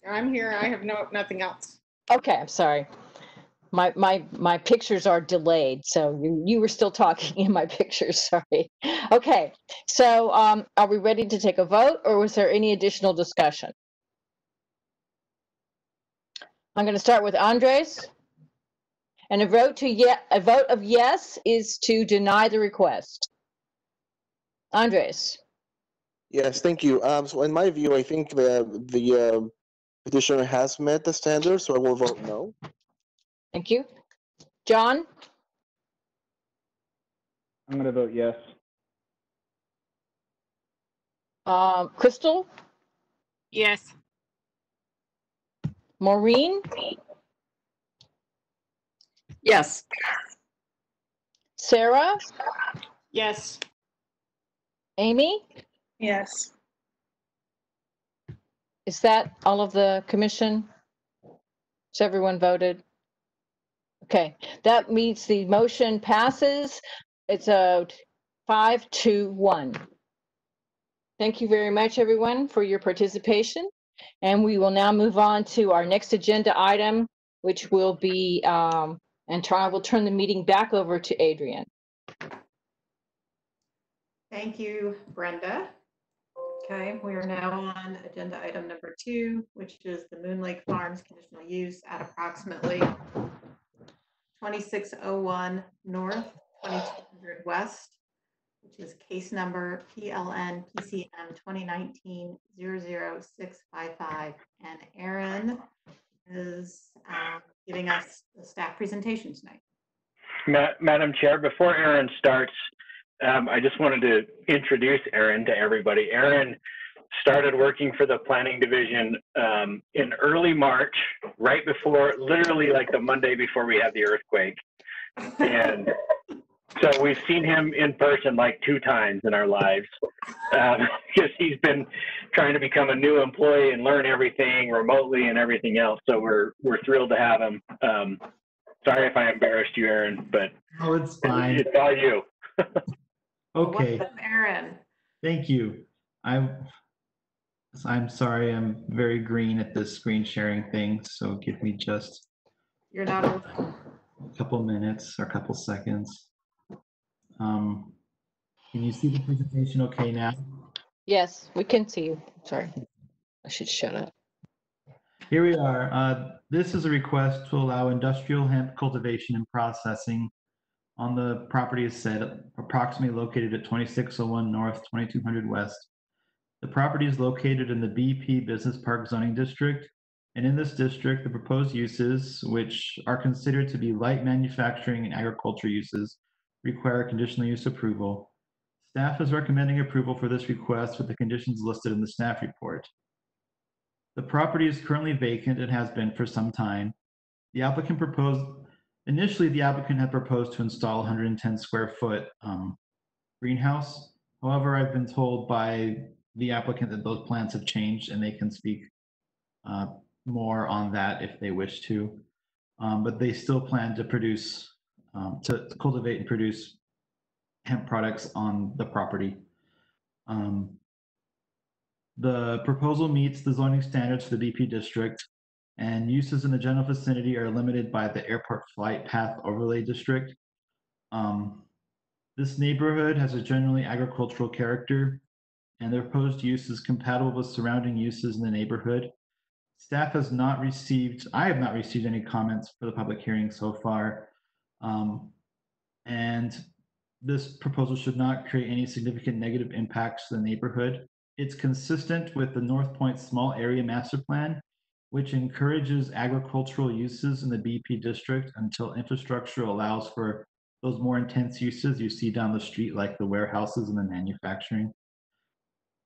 I'm here. I have nothing else. Okay, I'm sorry. My pictures are delayed, so you were still talking in my pictures, sorry. Okay, so are we ready to take a vote, or was there any additional discussion? I'm going to start with Andres. And a vote of yes is to deny the request. Andres. Yes, thank you. So in my view, I think the petitioner has met the standard, so I will vote no. Thank you. John? I'm going to vote yes. Crystal? Yes. Maureen? Yes. Sarah? Yes. Amy? Yes. Is that all of the commission? Has everyone voted? Okay, that means the motion passes. It's a 5-1. Thank you very much, everyone, for your participation. And we will now move on to our next agenda item, which will be, and I will turn the meeting back over to Adrian. Thank you, Brenda. Okay, we are now on agenda item number 2, which is the Moon Lake Farms conditional use at approximately 2601 North, 2200 West, which is case number PLN PCM 2019-00655. And Aaron is giving us the staff presentation tonight. Madam Chair, before Aaron starts, I just wanted to introduce Aaron to everybody. Aaron started working for the planning division in early March, right before, literally like the Monday before we had the earthquake. And so we've seen him in person like 2 times in our lives because he's been trying to become a new employee and learn everything remotely and everything else. So we're thrilled to have him. Sorry if I embarrassed you, Aaron, but oh, it's fine. It's all you. Okay. Welcome, Aaron. Thank you. I'm sorry, I'm very green at this screen sharing thing, so give me just You're not a couple minutes or a couple seconds. Can you see the presentation okay now? Yes, we can see you. Sorry, I should shut up. Here we are. This is a request to allow industrial hemp cultivation and processing on the property is said approximately located at 2601 North, 2200 West. The property is located in the BP Business Park zoning district And in this district, the proposed uses, which are considered to be light manufacturing and agriculture uses, require conditional use approval. Staff is recommending approval for this request with the conditions listed in the staff report. The property is currently vacant and has been for some time. Initially, the applicant had proposed to install 110 square foot greenhouse. However, I've been told by the applicant that those plans have changed and they can speak more on that if they wish to. But they still plan to produce, to cultivate and produce hemp products on the property. The proposal meets the zoning standards for the BP district, and uses in the general vicinity are limited by the airport flight path overlay district. This neighborhood has a generally agricultural character, and the proposed use is compatible with surrounding uses in the neighborhood. Staff has not received, I have not received any comments for the public hearing so far. And this proposal should not create any significant negative impacts to the neighborhood. It's consistent with the North Point Small Area Master Plan, which encourages agricultural uses in the BP district until infrastructure allows for those more intense uses you see down the street, like the warehouses and the manufacturing.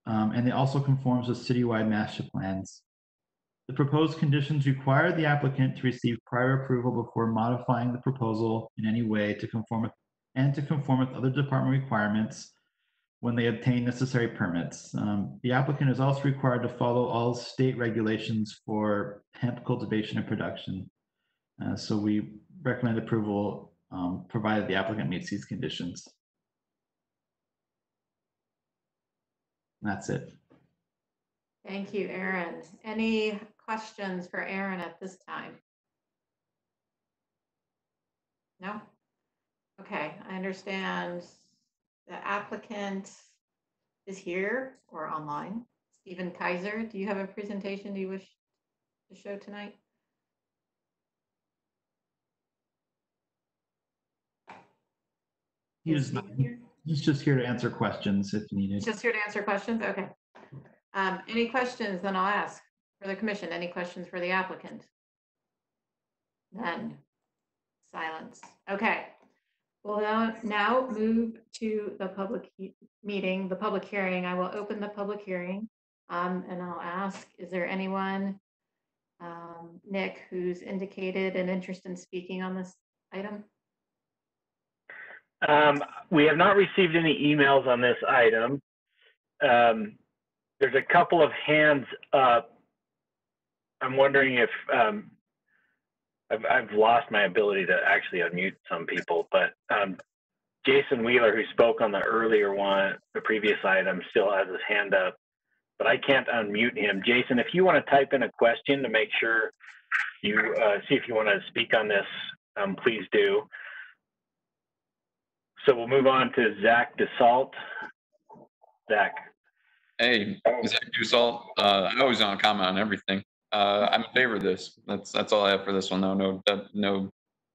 And it also conforms with citywide master plans. The proposed conditions require the applicant to receive prior approval before modifying the proposal in any way to conform with other department requirements when they obtain necessary permits. The applicant is also required to follow all state regulations for hemp cultivation and production. So we recommend approval provided the applicant meets these conditions. And that's it. Thank you, Aaron. Any questions for Aaron at this time? No? Okay, I understand the applicant is here or online. Stephen Kaiser, do you have a presentation you wish to show tonight? He's just here to answer questions if needed. Just here to answer questions? Okay. Any questions? Then I'll ask for the commission. Any questions for the applicant? None. Silence. Okay. We'll now move to the public meeting, the public hearing. I will open the public hearing and I'll ask, is there anyone, Nick, who's indicated an interest in speaking on this item? We have not received any emails on this item. There's a couple of hands up. I'm wondering if I've lost my ability to actually unmute some people, but Jason Wheeler, who spoke on the earlier one, the previous item, still has his hand up, but I can't unmute him. Jason, if you want to type in a question to make sure you see if you want to speak on this, please do. So we'll move on to Zack Dusalt. Zach. Hey, Zack Dusalt. I always want to comment on everything. I'm in favor of this. That's all I have for this one. No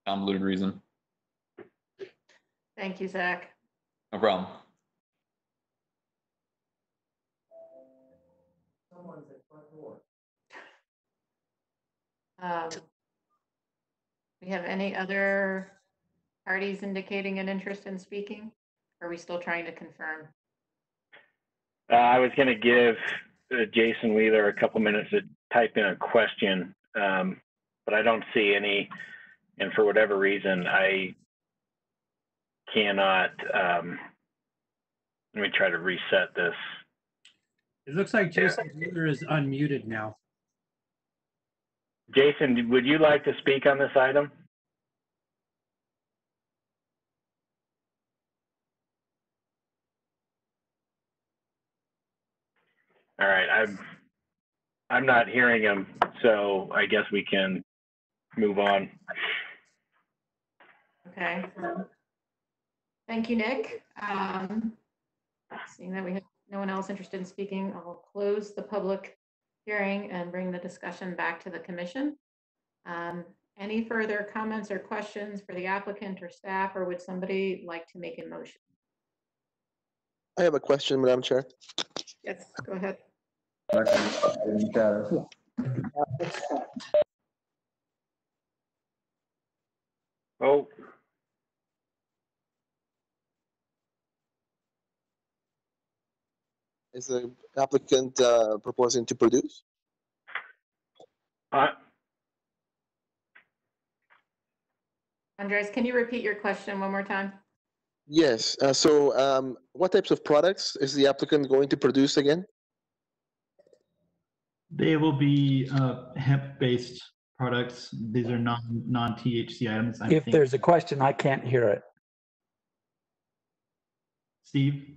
convoluted reason. Thank you, Zach. No problem. Someone's at front door. We have any other parties indicating an interest in speaking? Are we still trying to confirm? I was going to give Jason Wheeler a couple minutes to type in a question, but I don't see any, and for whatever reason, I cannot, let me try to reset this. It looks like Jason Wheeler is unmuted now. Jason, would you like to speak on this item? All right, I'm not hearing him, so I guess we can move on. Okay. Thank you, Nick. Seeing that we have no one else interested in speaking, I'll close the public hearing and bring the discussion back to the commission. Any further comments or questions for the applicant or staff, or would somebody like to make a motion? I have a question, Madam Chair. Yes, go ahead. Oh, Is the applicant proposing to produce? Andres, can you repeat your question one more time? Yes. What types of products is the applicant going to produce again? They will be hemp-based products. These are non-THC items. If there's a question, I can't hear it. Steve,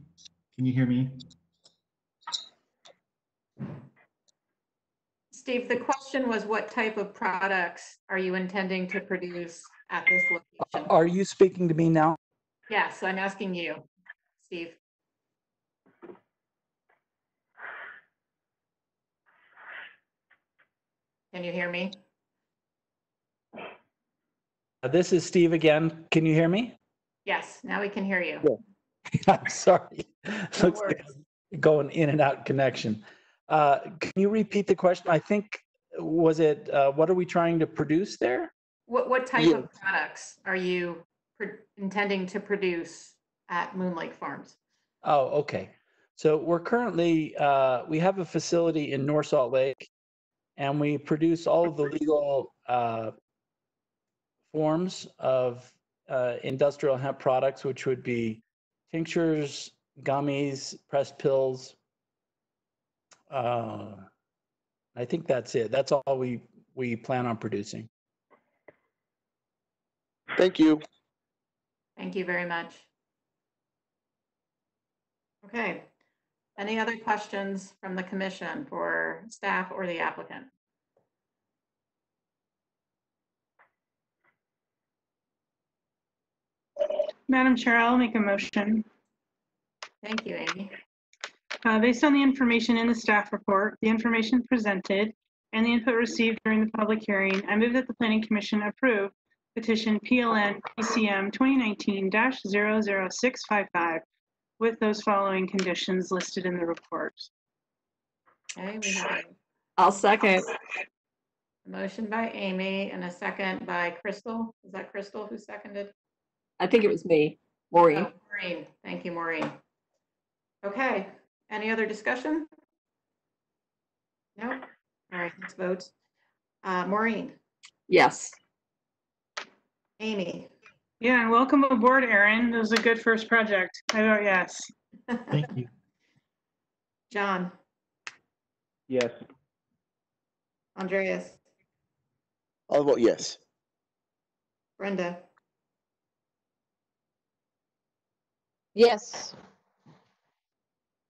can you hear me? Steve, the question was what type of products are you intending to produce at this location? Are you speaking to me now? Yes, I'm asking you, Steve. Can you hear me? This is Steve again. Can you hear me? Yes, now we can hear you. I'm sorry. No Looks like I'm going in and out connection. Can you repeat the question? I think, was it, what are we trying to produce there? What type of products are you intending to produce at Moon Lake Farms? Oh, okay. So we're currently, we have a facility in North Salt Lake, and we produce all of the legal forms of industrial hemp products, which would be tinctures, gummies, pressed pills. I think that's it. That's all we plan on producing. Thank you. Thank you very much. Okay. Any other questions from the commission for staff or the applicant? Madam Chair, I'll make a motion. Thank you, Amy. Based on the information in the staff report, the information presented, and the input received during the public hearing, I move that the Planning Commission approve petition PLN PCM 2019-00655 with those following conditions listed in the report. Okay, we have I'll second. a motion by Amy and a second by Crystal. Is that Crystal who seconded? I think it was me, Maureen. Oh, Maureen. Thank you, Maureen. Okay. Any other discussion? No? All right, let's vote. Maureen? Yes. Amy? Yeah, and welcome aboard, Erin. It was a good first project. I vote yes. Thank you. John? Yes. Andreas? I'll vote yes. Brenda? Yes.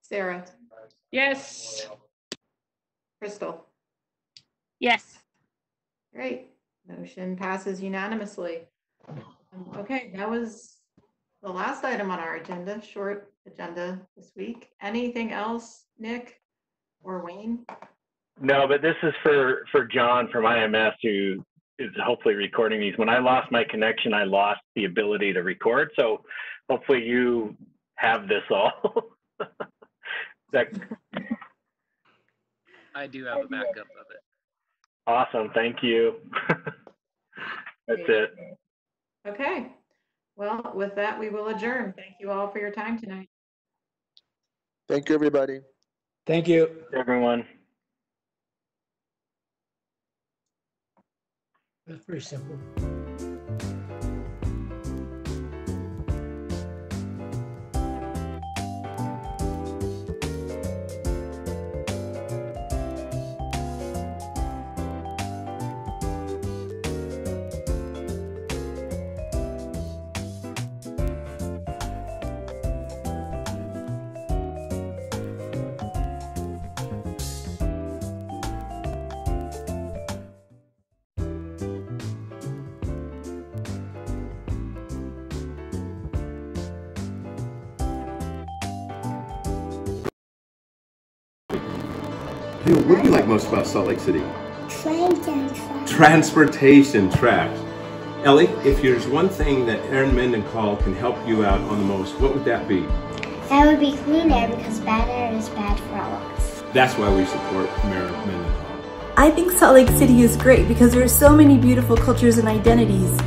Sarah? Yes. Crystal? Yes. Great. Motion passes unanimously. Okay, that was the last item on our agenda, short agenda this week. Anything else, Nick or Wayne? No, but this is for John from IMS, who is hopefully recording these. When I lost my connection, I lost the ability to record. So hopefully you have this all. I do have a backup of it. Awesome. Thank you. That's it. Okay. Well, with that, we will adjourn. Thank you all for your time tonight. Thank you, everybody. Thank you. Everyone. That's pretty simple. Hey, what do you like most about Salt Lake City? Trains and tracks. Transportation tracks. Ellie, if there's one thing that Erin Mendenhall can help you out on the most, what would that be? That would be clean air because bad air is bad for all of us. That's why we support Mayor Mendenhall. I think Salt Lake City is great because there are so many beautiful cultures and identities.